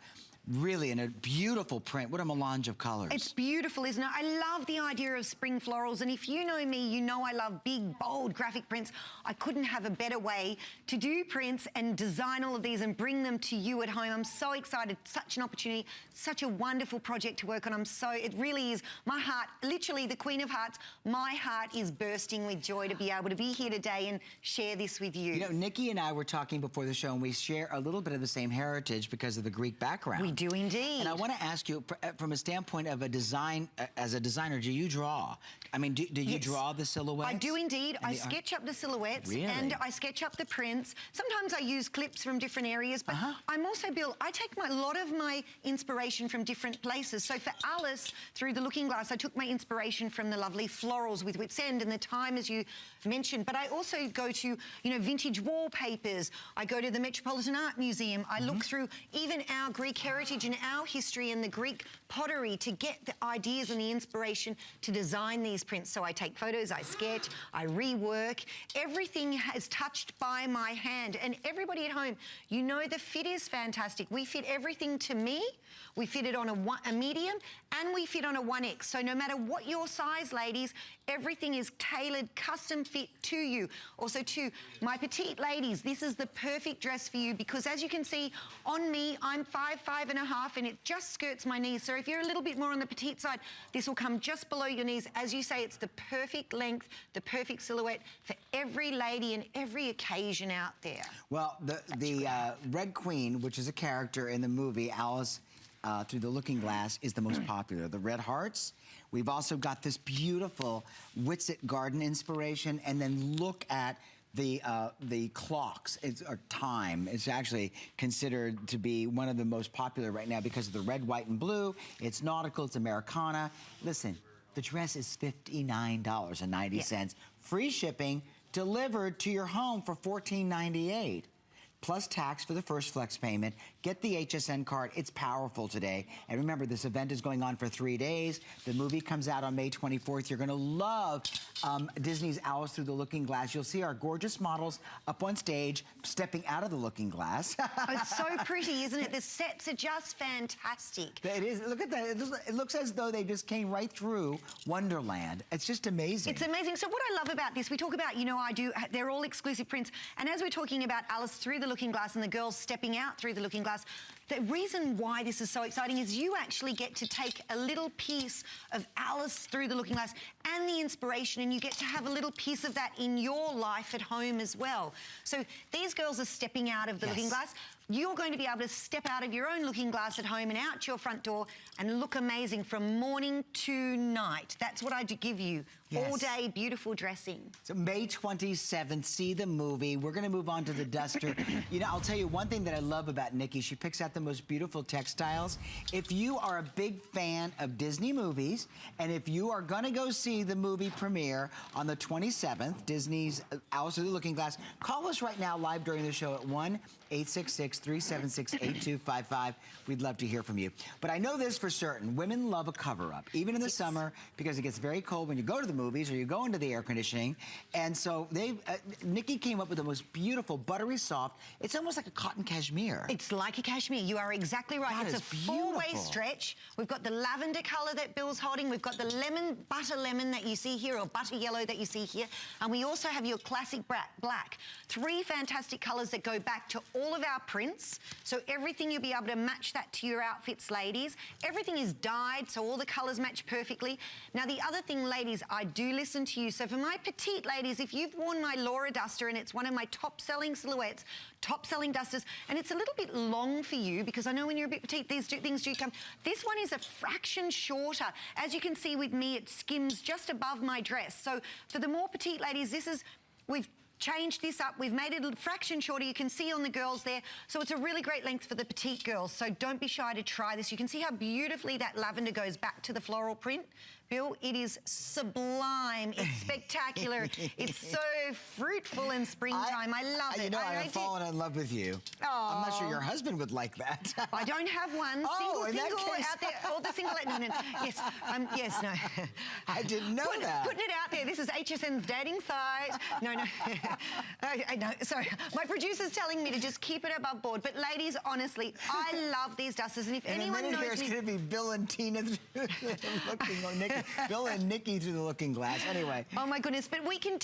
Really, in a beautiful print. What a melange of colors. It's beautiful, isn't it? I love the idea of spring florals, and if you know me, you know I love big, bold graphic prints. I couldn't have a better way to do prints and design all of these and bring them to you at home. I'm so excited. Such an opportunity, such a wonderful project to work on. It really is. My heart, literally the Queen of Hearts, my heart is bursting with joy to be able to be here today and share this with you. You know, Nikki and I were talking before the show, and we share a little bit of the same heritage because of the Greek background. We do indeed. And I want to ask you, from a standpoint of a design, as a designer, do you draw? I mean, do you draw the silhouettes? I do indeed. I sketch up the silhouettes and I sketch up the prints. Sometimes I use clips from different areas, but I'm also, Bill, I take a lot of my inspiration from different places. So for Alice, Through the Looking Glass, I took my inspiration from the lovely florals with Wits End and the Time, as you mentioned, but I also go to, you know, vintage wallpapers. I go to the Metropolitan Art Museum. I look through even our Greek heritage and our history and the Greek pottery to get the ideas and the inspiration to design these prints. So I take photos, I sketch, I rework. Everything is touched by my hand. And everybody at home, you know the fit is fantastic. We fit everything to me. We fit it on a medium and we fit on a 1X. So no matter what your size, ladies, everything is tailored, custom fit to you. Also to my petite ladies, this is the perfect dress for you because as you can see on me, I'm 5'5.5", and it just skirts my knees. So if you're a little bit more on the petite side, this will come just below your knees. As you say, it's the perfect length, the perfect silhouette for every lady and every occasion out there. Well, the Red Queen, which is a character in the movie Alice Through the Looking Glass, is the most popular. The red hearts. We've also got this beautiful Witsit Garden inspiration, and then look at the clocks. It's Time. It's actually considered to be one of the most popular right now because of the red, white, and blue. It's nautical. It's Americana. Listen, the dress is $59.90. Free shipping. delivered to your home for $14.98. Plus tax for the first flex payment. Get the HSN card. It's powerful today. And remember, this event is going on for 3 days. The movie comes out on May 24th. You're going to love Disney's Alice Through the Looking Glass. You'll see our gorgeous models up on stage, stepping out of the looking glass. It's so pretty, isn't it? The sets are just fantastic. It is. Look at that. It looks as though they just came right through Wonderland. It's just amazing. It's amazing. So what I love about this, we talk about, you know, they're all exclusive prints. And as we're talking about Alice Through the Looking Glass and the girls stepping out through the looking glass, the reason why this is so exciting is you actually get to take a little piece of Alice Through the Looking Glass and the inspiration, and you get to have a little piece of that in your life at home as well. So these girls are stepping out of the looking glass. You're going to be able to step out of your own looking glass at home and out your front door and look amazing from morning to night. That's what I give you. Yes. All day, beautiful dressing. So May 27th, see the movie. We're going to move on to the duster. You know, I'll tell you one thing that I love about Nikki. She picks out the most beautiful textiles. If you are a big fan of Disney movies, and if you are going to go see the movie premiere on the 27th, Disney's Alice Through the Looking Glass, call us right now live during the show at 1-866-376-8255. We'd love to hear from you. But I know this for certain. Women love a cover-up, even in the summer, because it gets very cold when you go to the movies or you go into the air conditioning. And so Nikki came up with the most beautiful, buttery soft. It's almost like a cotton cashmere. It's like a cashmere. You are exactly right. God, it's a four-way stretch. We've got the lavender color that Bill's holding. We've got the butter lemon that you see here, or butter yellow that you see here. And we also have your classic black. 3 fantastic colors that go back to all of our prints. So everything, you'll be able to match that to your outfits, ladies. Everything is dyed, so all the colors match perfectly. Now, the other thing, ladies, I do listen to you. So for my petite ladies, if you've worn my Laura duster and it's one of my top-selling silhouettes, top-selling dusters, and it's a little bit long for you, because I know when you're a bit petite, these things do come. This one is a fraction shorter. As you can see with me, it skims just above my dress. So for the more petite ladies, we've changed this up. We've made it a fraction shorter. You can see on the girls there. So it's a really great length for the petite girls. So don't be shy to try this. You can see how beautifully that lavender goes back to the floral print. Bill, it is sublime. It's spectacular. It's so fruitful in springtime. I love it. You know, I have fallen in love with you. I'm not sure your husband would like that. I don't have one. Single out there. All the single. No. Yes. Yes. No. I didn't know that. Putting it out there. This is HSN's dating site. No. No. Sorry. My producer's telling me to just keep it above board. But ladies, honestly, I love these dusters. And if anyone knows me, it's going to be Bill and Tina looking on Nikki. Bill and Nikki through the looking glass. Anyway. Oh my goodness! But we can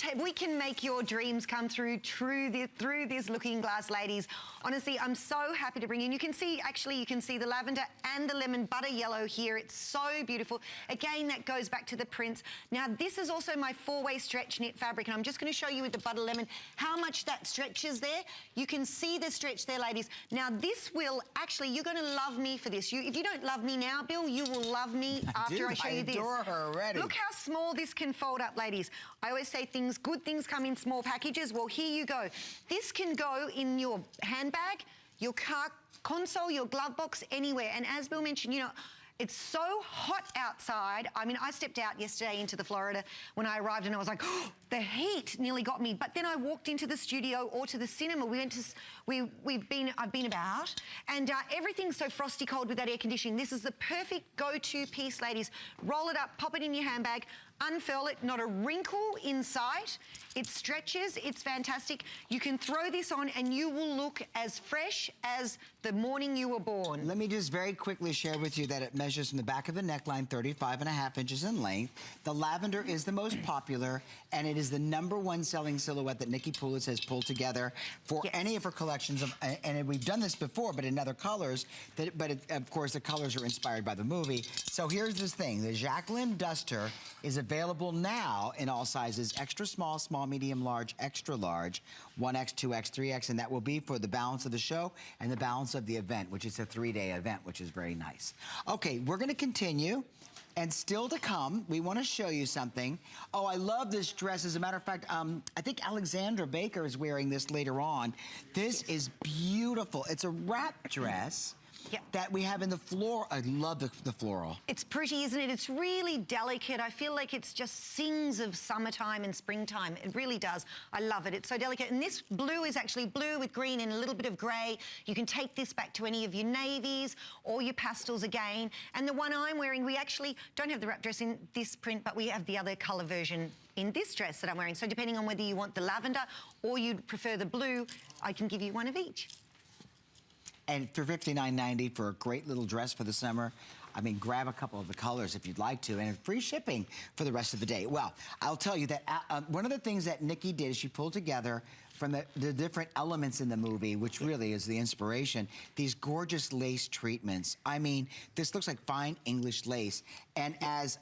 make your dreams come through through this looking glass, ladies. Honestly, I'm so happy to bring in. You can see the lavender and the lemon butter yellow here. It's so beautiful. Again, that goes back to the prints. Now, this is also my 4-way stretch knit fabric, and I'm just going to show you with the butter lemon how much that stretches there. You can see the stretch there, ladies. Now, this will actually, you're going to love me for this. If you don't love me now, Bill, you will love me after I show you this. Her already. Look how small this can fold up, ladies. I always say good things come in small packages. Well, here you go. This can go in your handbag, your car console, your glove box, anywhere. And as Bill mentioned, you know, it's so hot outside. I mean, I stepped out yesterday into the Florida when I arrived, and I was like, oh, the heat nearly got me. But then I walked into the studio or to the cinema. I've been about, and everything's so frosty cold with that air conditioning. This is the perfect go-to piece, ladies. Roll it up, pop it in your handbag, unfurl it, not a wrinkle in sight. It stretches, it's fantastic. You can throw this on and you will look as fresh as the morning you were born. Let me just very quickly share with you that it measures from the back of the neckline 35.5 inches in length. The lavender is the most popular, and it is the #1 selling silhouette that Nikki Pulitz has pulled together for any of her collections of, and we've done this before, but in other colors. Of course, the colors are inspired by the movie. So here's this thing: the Jacqueline Duster is available now in all sizes: extra small, small, medium, large, extra large, 1X, 2X, 3X, and that will be for the balance of the show and the balance of the event, which is a 3-day event, which is very nice. Okay, we're going to continue. And still to come, we want to show you something. Oh, I love this dress. As a matter of fact, I think Alexandra Baker is wearing this later on. This is beautiful. It's a wrap dress. that we have in the floral. I love the floral. It's pretty, isn't it? It's really delicate. I feel like it's just sings of summertime and springtime. It really does. I love it. It's so delicate. And this blue is actually blue with green and a little bit of grey. You can take this back to any of your navies or your pastels again. And the one I'm wearing, we actually don't have the wrap dress in this print, but we have the other colour version in this dress that I'm wearing. So depending on whether you want the lavender or you'd prefer the blue, I can give you one of each. And for $59.90 for a great little dress for the summer, I mean, grab a couple of the colors if you'd like to, and free shipping for the rest of the day. Well, I'll tell you that one of the things that Nikki did is she pulled together from the different elements in the movie, which really is the inspiration, these gorgeous lace treatments. I mean, this looks like fine English lace. And as,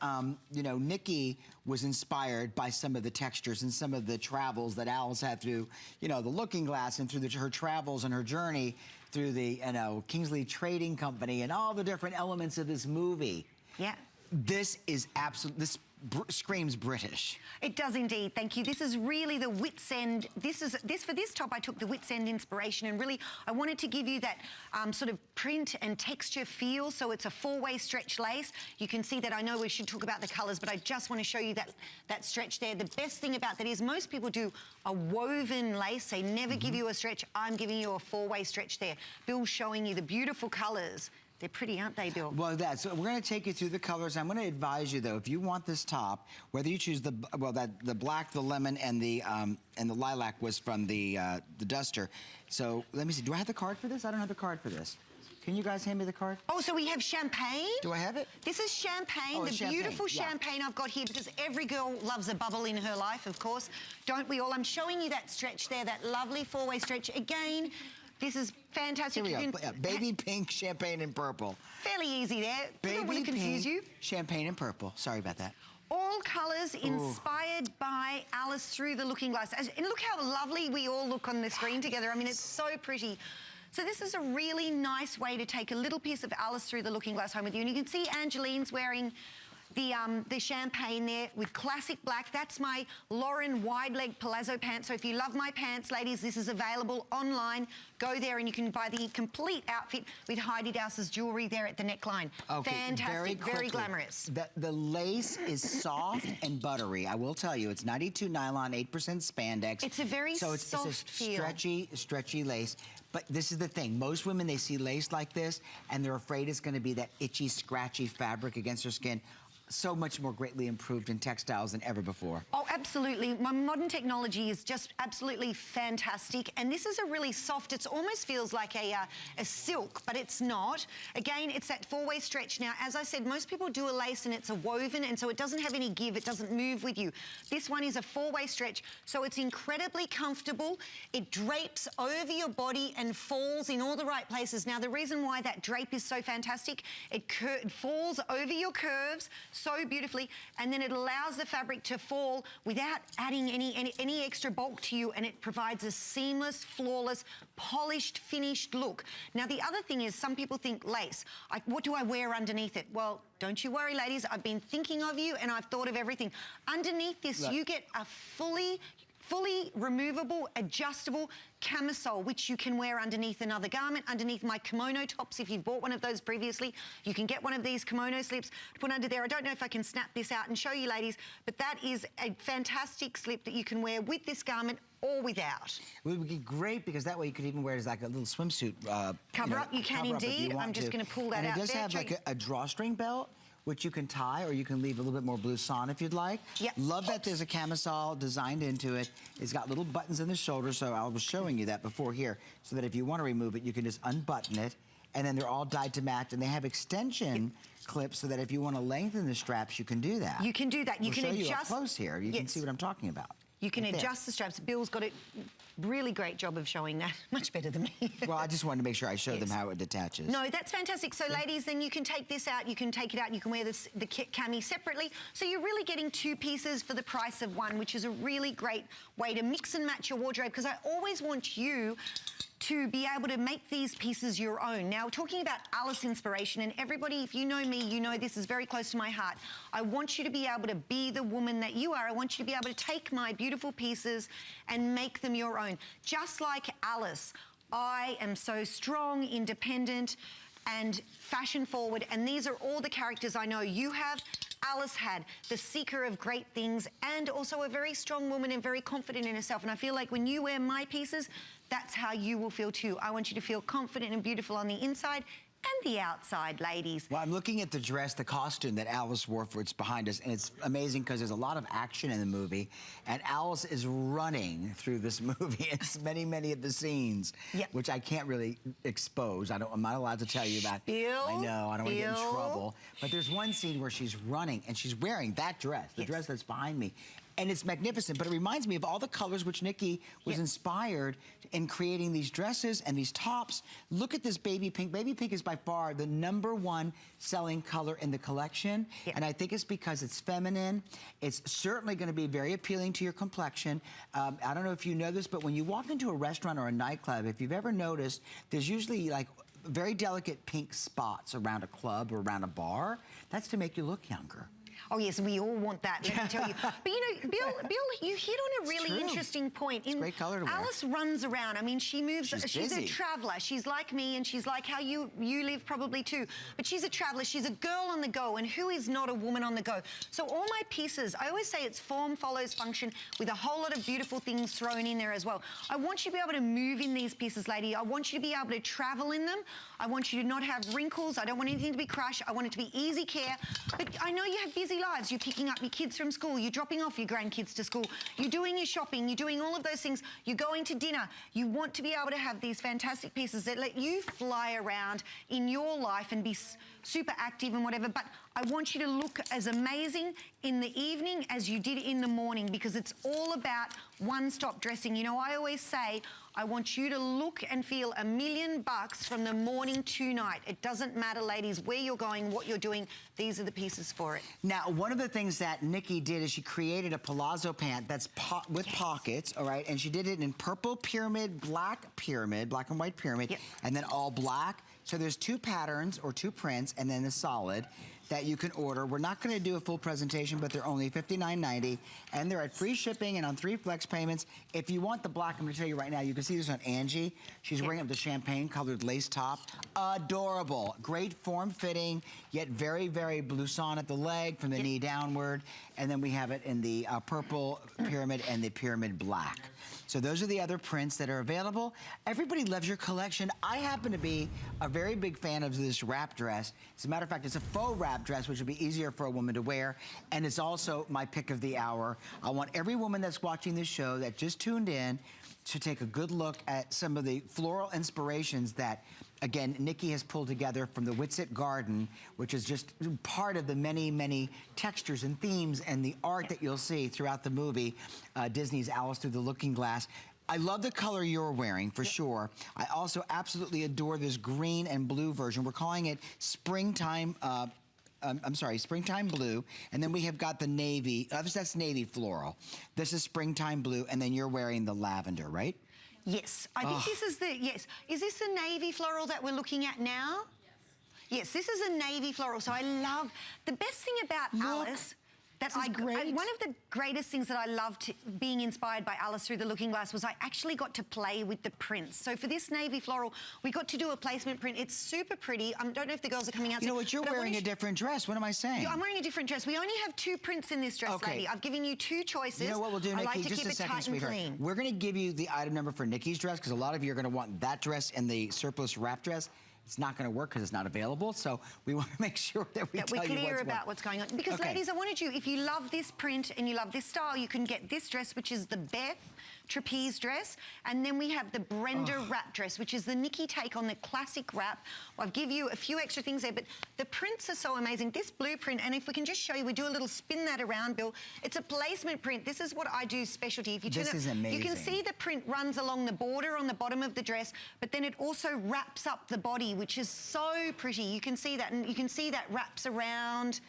you know, Nikki was inspired by some of the textures and some of the travels that Alice had through, you know, the Looking Glass and through her travels and her journey through the, you know, Kingsley Trading Company and all the different elements of this movie. Yeah. This is this screams British. It does indeed, thank you. This is really the Wits End. For this top, I took the Wits End inspiration, and really I wanted to give you that sort of print and texture feel. So it's a four-way stretch lace. You can see that. I know we should talk about the colours, but I just want to show you that stretch there. The best thing about that is most people do a woven lace. They never give you a stretch. I'm giving you a four-way stretch there. Bill's showing you the beautiful colours. They're pretty, aren't they, Bill? Well, so we're going to take you through the colors. I'm going to advise you, though, if you want this top, whether you choose the black, the lemon, and the lilac was from the duster. So let me see. Do I have the card for this? I don't have the card for this. Can you guys hand me the card? Oh, so we have champagne? Do I have it? This is champagne, oh, the champagne. beautiful champagne I've got here, because every girl loves a bubble in her life, of course. Don't we all? I'm showing you that stretch there, that lovely four-way stretch. Again, this is fantastic. Here we go. Baby pink, champagne, and purple. Fairly easy there. I don't want to confuse you. Champagne and purple. Sorry about that. All colours inspired by Alice through the Looking Glass. And look how lovely we all look on the screen together. I mean, it's so pretty. So this is a really nice way to take a little piece of Alice through the Looking Glass home with you. And you can see Angeline's wearing the champagne there with classic black. That's my Lauren wide leg palazzo pants. So if you love my pants, ladies, this is available online. Go there and you can buy the complete outfit with Heidi Daus's jewellery there at the neckline. Okay, fantastic, very glamorous. The lace is soft and buttery. I will tell you, it's 92 nylon, 8% spandex. It's a very soft feel. Stretchy lace. But this is the thing. Most women, they see lace like this, and they're afraid it's going to be that itchy, scratchy fabric against their skin. So much more greatly improved in textiles than ever before. Oh, absolutely. My modern technology is just absolutely fantastic. And this is a really soft, it almost feels like a silk, but it's not. Again, it's that four-way stretch. Now, as I said, most people do a lace and it's a woven, and so it doesn't have any give, it doesn't move with you. This one is a four-way stretch, so it's incredibly comfortable. It drapes over your body and falls in all the right places. Now, the reason why that drape is so fantastic, it falls over your curves so beautifully, and then it allows the fabric to fall without adding any extra bulk to you, and it provides a seamless, flawless, polished, finished look. Now, the other thing is, some people think lace. What do I wear underneath it? Well, don't you worry, ladies. I've been thinking of you, and I've thought of everything. Underneath this, you get a fully removable, adjustable camisole, which you can wear underneath another garment, underneath my kimono tops. If you've bought one of those previously, you can get one of these kimono slips to put under there. I don't know if I can snap this out and show you, ladies, but that is a fantastic slip that you can wear with this garment or without. It would be great, because that way you could even wear it as like a little swimsuit. Cover up, you can indeed. I'm just going to pull that out. And it does have like a drawstring belt, which you can tie, or you can leave a little bit more blouson if you'd like. Yep. Love that there's a camisole designed into it. It's got little buttons in the shoulder, so I was showing you that before here, so that if you want to remove it, you can just unbutton it, and then they're all dyed to match, and they have extension clips so that if you want to lengthen the straps, you can do that. You can do that. You can show adjust. You up close here. You can see what I'm talking about. You can adjust the straps. Bill's got a really great job of showing that. Much better than me. Well, I just wanted to make sure I showed them how it detaches. No, that's fantastic. So, ladies, then you can take this out, you can take it out, you can wear the cami separately. So you're really getting two pieces for the price of one, which is a really great way to mix and match your wardrobe, because I always want you to be able to make these pieces your own. Now, talking about Alice inspiration, and everybody, if you know me, you know this is very close to my heart. I want you to be able to be the woman that you are. I want you to be able to take my beautiful pieces and make them your own. Just like Alice, I am so strong, independent, and fashion forward. And these are all the characters I know you have. Alice had, the seeker of great things, and also a very strong woman and very confident in herself. And I feel like when you wear my pieces, that's how you will feel too. I want you to feel confident and beautiful on the inside and the outside, ladies. Well, I'm looking at the dress, the costume that Alice wore for it's behind us, and it's amazing because there's a lot of action in the movie, and Alice is running through this movie. It's many of the scenes, which I can't really expose. I'm not allowed to tell you about. I know, I don't want to get in trouble. But there's one scene where she's running, and she's wearing that dress, the dress that's behind me. And it's magnificent, but it reminds me of all the colors which Nikki was inspired in creating these dresses and these tops. Look at this baby pink. Baby pink is by far the #1 selling color in the collection. And I think it's because it's feminine. It's certainly going to be very appealing to your complexion. I don't know if you know this, but when you walk into a restaurant or a nightclub, if you've ever noticed, there's usually like very delicate pink spots around a club or around a bar. That's to make you look younger. Oh, yes, we all want that, let me tell you. But, you know, Bill, you hit on a really interesting point. It's a great color to wear. Alice runs around. I mean, she moves. She's a traveler. She's like me, and she's like how you live probably too. But she's a traveler. She's a girl on the go, and who is not a woman on the go? So all my pieces, I always say it's form follows function with a whole lot of beautiful things thrown in there as well. I want you to be able to move in these pieces, lady. I want you to be able to travel in them. I want you to not have wrinkles. I don't want anything to be crushed. I want it to be easy care. But I know you have busy lives. You're picking up your kids from school. You're dropping off your grandkids to school. You're doing your shopping. You're doing all of those things. You're going to dinner. You want to be able to have these fantastic pieces that let you fly around in your life and be super active and whatever. But I want you to look as amazing in the evening as you did in the morning, because it's all about one-stop dressing. You know, I always say, I want you to look and feel $1 million from the morning to night. It doesn't matter, ladies, where you're going, what you're doing. These are the pieces for it. Now, one of the things that Nikki did is she created a palazzo pant that's with pockets, all right? And she did it in purple pyramid, black and white pyramid, and then all black. So there's 2 patterns or 2 prints, and then the solid that you can order. We're not going to do a full presentation, but they're only $59.90, and they're at free shipping and on 3 flex payments. If you want the black, I'm going to tell you right now, you can see this on Angie. She's wearing up the champagne-colored lace top. Adorable. Great form-fitting, yet very blouson at the leg from the knee downward. And then we have it in the purple pyramid and the pyramid black. So those are the other prints that are available. Everybody loves your collection. I happen to be a very big fan of this wrap dress. As a matter of fact, it's a faux wrap dress, which would be easier for a woman to wear. And it's also my pick of the hour. I want every woman that's watching this show that just tuned in to take a good look at some of the floral inspirations that, again, Nikki has pulled together from the Whitsett Garden, which is just part of the many textures and themes and the art that you'll see throughout the movie, Disney's Alice Through the Looking Glass. I love the color you're wearing, for sure. I also absolutely adore this green and blue version. We're calling it Springtime, Springtime Blue, and then we have got the navy, that's navy floral. This is Springtime Blue, and then you're wearing the lavender, right? Yes, I think this is is this the navy floral that we're looking at now? Yes, this is a navy floral, so I love, the best thing about Alice, that one of the greatest things that I loved being inspired by Alice Through the Looking Glass was I actually got to play with the prints. So for this navy floral, we got to do a placement print. It's super pretty. I don't know if the girls are coming out. You know what, you're wearing a different dress. What am I saying? I'm wearing a different dress. We only have 2 prints in this dress, lady. I've given you 2 choices. You know what we'll do, Nikki? I like to just keep a second, it tight sweetheart. and clean. We're going to give you the item number for Nikki's dress, because a lot of you are going to want that dress and the surplus wrap dress. It's not going to work because it's not available, so we want to make sure that we tell you we're clear about what's going on. Because, ladies, I wanted you, if you love this print and you love this style, you can get this dress, which is the Beth trapeze dress, and then we have the Brenda wrap dress, which is the Nikki take on the classic wrap. I'll give you a few extra things there, but the prints are so amazing. This blueprint, and if we can just show you, we do a little spin that around, Bill. It's a placement print. This is what I do specialty. If you turn this is amazing. You can see the print runs along the border on the bottom of the dress, but then it also wraps up the body, which is so pretty. You can see that, and you can see that wraps around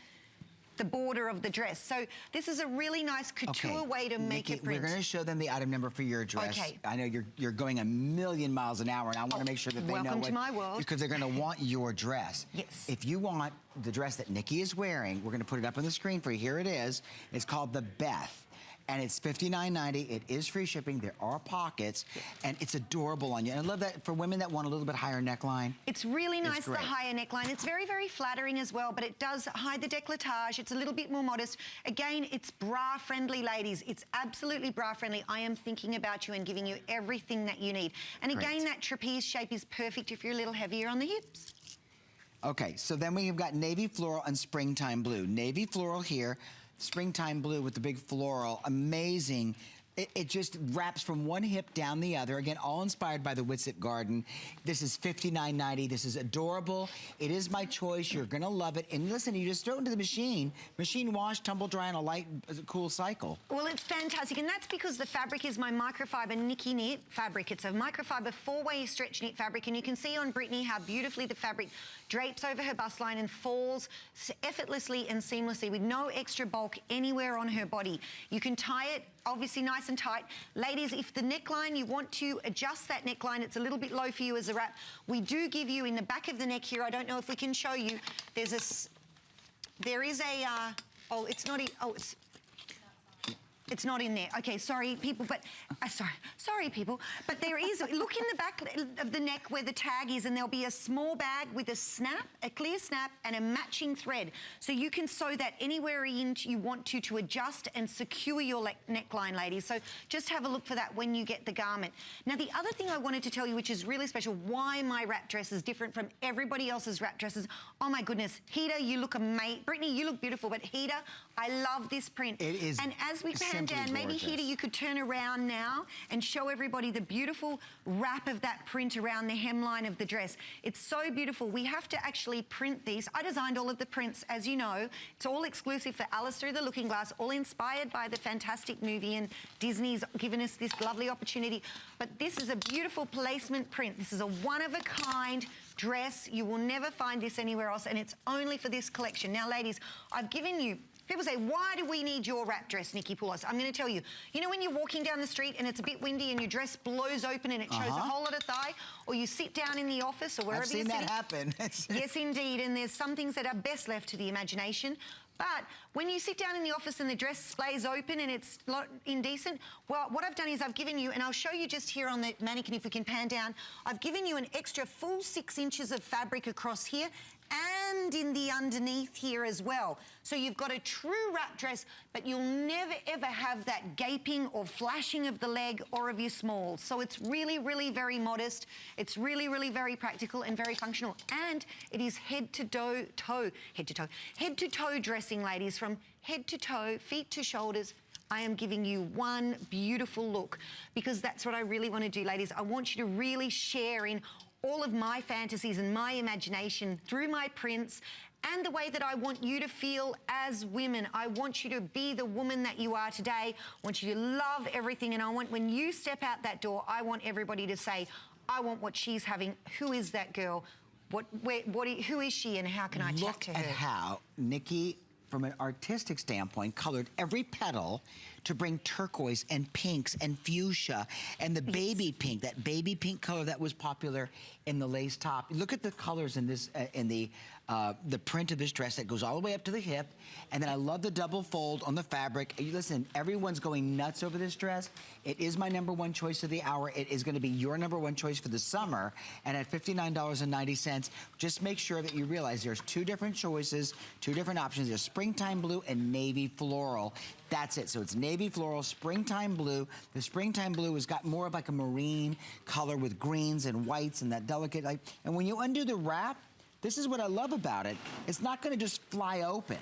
the border of the dress. So this is a really nice couture way to make it print. We're going to show them the item number for your dress. I know you're going 1,000,000 miles an hour, and I want to make sure that they know welcome to my world. Because they're going to want your dress. Yes. If you want the dress that Nikki is wearing, we're going to put it up on the screen for you. Here it is. It's called the Beth. and it's $59.90. It is free shipping. There are pockets, and it's adorable on you. And I love that for women that want a little bit higher neckline. It's really nice, the great. higher neckline. It's very, very flattering as well, but it does hide the décolletage. It's a little bit more modest. Again, it's bra-friendly, ladies. It's absolutely bra-friendly. I am thinking about you and giving you everything that you need. And again, Great. that trapeze shape is perfect if you're a little heavier on the hips. Okay, so then we've got navy floral and springtime blue. Navy floral here, springtime blue with the big floral. Amazing. It just wraps from one hip down the other. Again, all inspired by the Whitsett Garden. This is $59.90. This is adorable. It is my choice. You're going to love it. And listen, you just throw it into the machine wash, tumble dry on a light, cool cycle. Well, it's fantastic, and that's because the fabric is my microfiber Nikki knit fabric. It's a microfiber 4-way stretch knit fabric, and you can see on Brittany how beautifully the fabric drapes over her bust line and falls effortlessly and seamlessly with no extra bulk anywhere on her body. You can tie it obviously nice and tight. Ladies, if the neckline, you want to adjust that neckline, it's a little bit low for you as a wrap, we do give you in the back of the neck here, I don't know if we can show you, there is a, oh, it's not, it's not in there. Okay, sorry, people, but, sorry, people. But there is, look in the back of the neck where the tag is, and there'll be a small bag with a snap, a clear snap, and a matching thread. So you can sew that anywhere you want to adjust and secure your neckline, ladies. So just have a look for that when you get the garment. Now, the other thing I wanted to tell you, which is really special, why my wrap dress is different from everybody else's wrap dresses. Oh my goodness, Hida, you look amazing. Brittany, you look beautiful, but Hida, I love this print. It is. And as we pan down, maybe gorgeous. Hida, you could turn around now and show everybody the beautiful wrap of that print around the hemline of the dress. It's so beautiful. We have to actually print these. I designed all of the prints, as you know. It's all exclusive for Alice Through the Looking Glass, all inspired by the fantastic movie, and Disney's given us this lovely opportunity. But this is a beautiful placement print. This is a one-of-a-kind dress. You will never find this anywhere else, and it's only for this collection. Now, ladies, I've given you... People say, why do we need your wrap dress, Nikki Poulos? I'm going to tell you. You know when you're walking down the street and it's a bit windy and your dress blows open and it shows a whole lot of thigh? Or you sit down in the office or wherever you're sitting. I've seen that happen. Yes, indeed. And there's some things that are best left to the imagination. But when you sit down in the office and the dress splays open and it's indecent, well, what I've done is I've given you, and I'll show you just here on the mannequin if we can pan down, I've given you an extra full 6 inches of fabric across here and in the underneath here as well. So you've got a true wrap dress, but you'll never ever have that gaping or flashing of the leg or of your smalls. So it's really, really very modest. It's really, really very practical and very functional. And it is head to toe dressing, ladies, from head to toe, feet to shoulders. I am giving you one beautiful look because that's what I really want to do, ladies. I want you to really share in all of my fantasies and my imagination through my prints and the way that I want you to feel as women. I want you to be the woman that you are today. I want you to love everything, and I want, when you step out that door, I want everybody to say, I want what she's having. Who is that girl? Who is she, and how can I chat to her? Look at how Nikki, from an artistic standpoint, colored every petal to bring turquoise and pinks and fuchsia and the baby pink, that baby pink color that was popular in the lace top. Look at the colors in this, in the print of this dress that goes all the way up to the hip. And then I love the double fold on the fabric. Listen, everyone's going nuts over this dress. It is my #1 choice of the hour. It is going to be your #1 choice for the summer. And at $59.90, just make sure that you realize there's 2 different choices, 2 different options. There's springtime blue and navy floral. That's it. So it's navy floral, springtime blue. The springtime blue has got more of like a marine color with greens and whites and that delicate, like, and when you undo the wrap, this is what I love about it. It's not going to just fly open.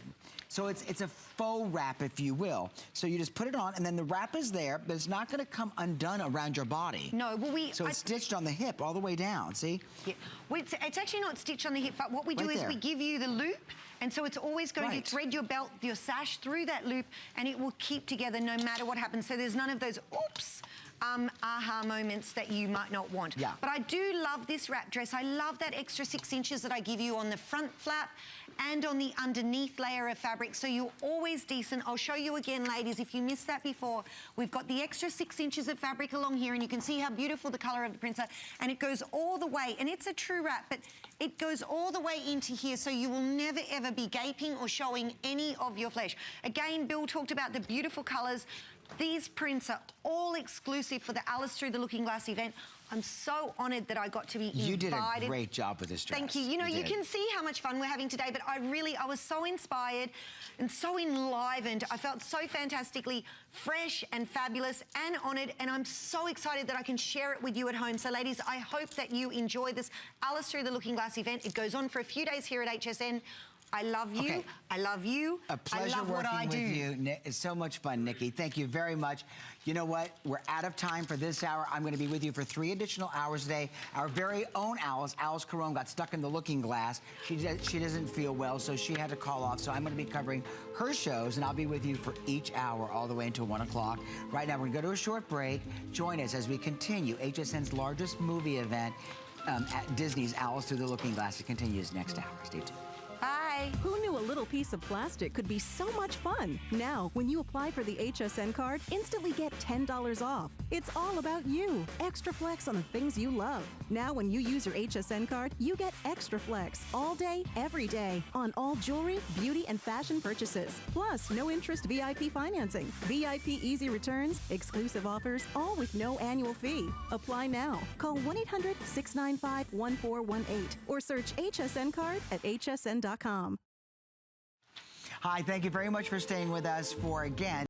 So it's a faux wrap, if you will. So you just put it on, and then the wrap is there, but it's not going to come undone around your body. No, well, So it's stitched on the hip all the way down, see? Yeah. Well, it's actually not stitched on the hip, but what we do is we give you the loop, and so it's always going to thread your belt, your sash through that loop, and it will keep together no matter what happens. So there's none of those, oops, aha moments that you might not want. Yeah. But I do love this wrap dress. I love that extra 6 inches that I give you on the front flap and on the underneath layer of fabric, so you're always decent. I'll show you again, ladies, if you missed that before. We've got the extra 6 inches of fabric along here, and you can see how beautiful the color of the prints are, and it goes all the way, and it's a true wrap, but it goes all the way into here, so you will never ever be gaping or showing any of your flesh. Again, Bill talked about the beautiful colors. These prints are all exclusive for the Alice Through the Looking Glass event. I'm so honoured that I got to be invited. You did a great job with this dress. Thank you. You know, you can see how much fun we're having today, but I was so inspired and so enlivened. I felt so fantastically fresh and fabulous and honoured, and I'm so excited that I can share it with you at home. So, ladies, I hope that you enjoy this Alice Through the Looking Glass event. It goes on for a few days here at HSN. I love you. Okay. I love you. A pleasure I love what I working with do. you. It's so much fun, Nikki. Thank you very much. You know what? We're out of time for this hour. I'm going to be with you for 3 additional hours today. Our very own Alice Caron, got stuck in the looking glass. She doesn't feel well, so she had to call off. So I'm going to be covering her shows, and I'll be with you for each hour all the way until 1 o'clock. Right now, we're going to go to a short break. Join us as we continue HSN's largest movie event at Disney's Alice Through the Looking Glass. It continues next hour. Stay tuned. Bye. Who knew a little piece of plastic could be so much fun? Now, when you apply for the HSN card, instantly get $10 off. It's all about you. Extra flex on the things you love. Now, when you use your HSN card, you get extra flex all day, every day on all jewelry, beauty, and fashion purchases. Plus, no interest VIP financing, VIP easy returns, exclusive offers, all with no annual fee. Apply now. Call 1-800-695-1418 or search HSN card at hsn.com. Hi, thank you very much for staying with us for, again,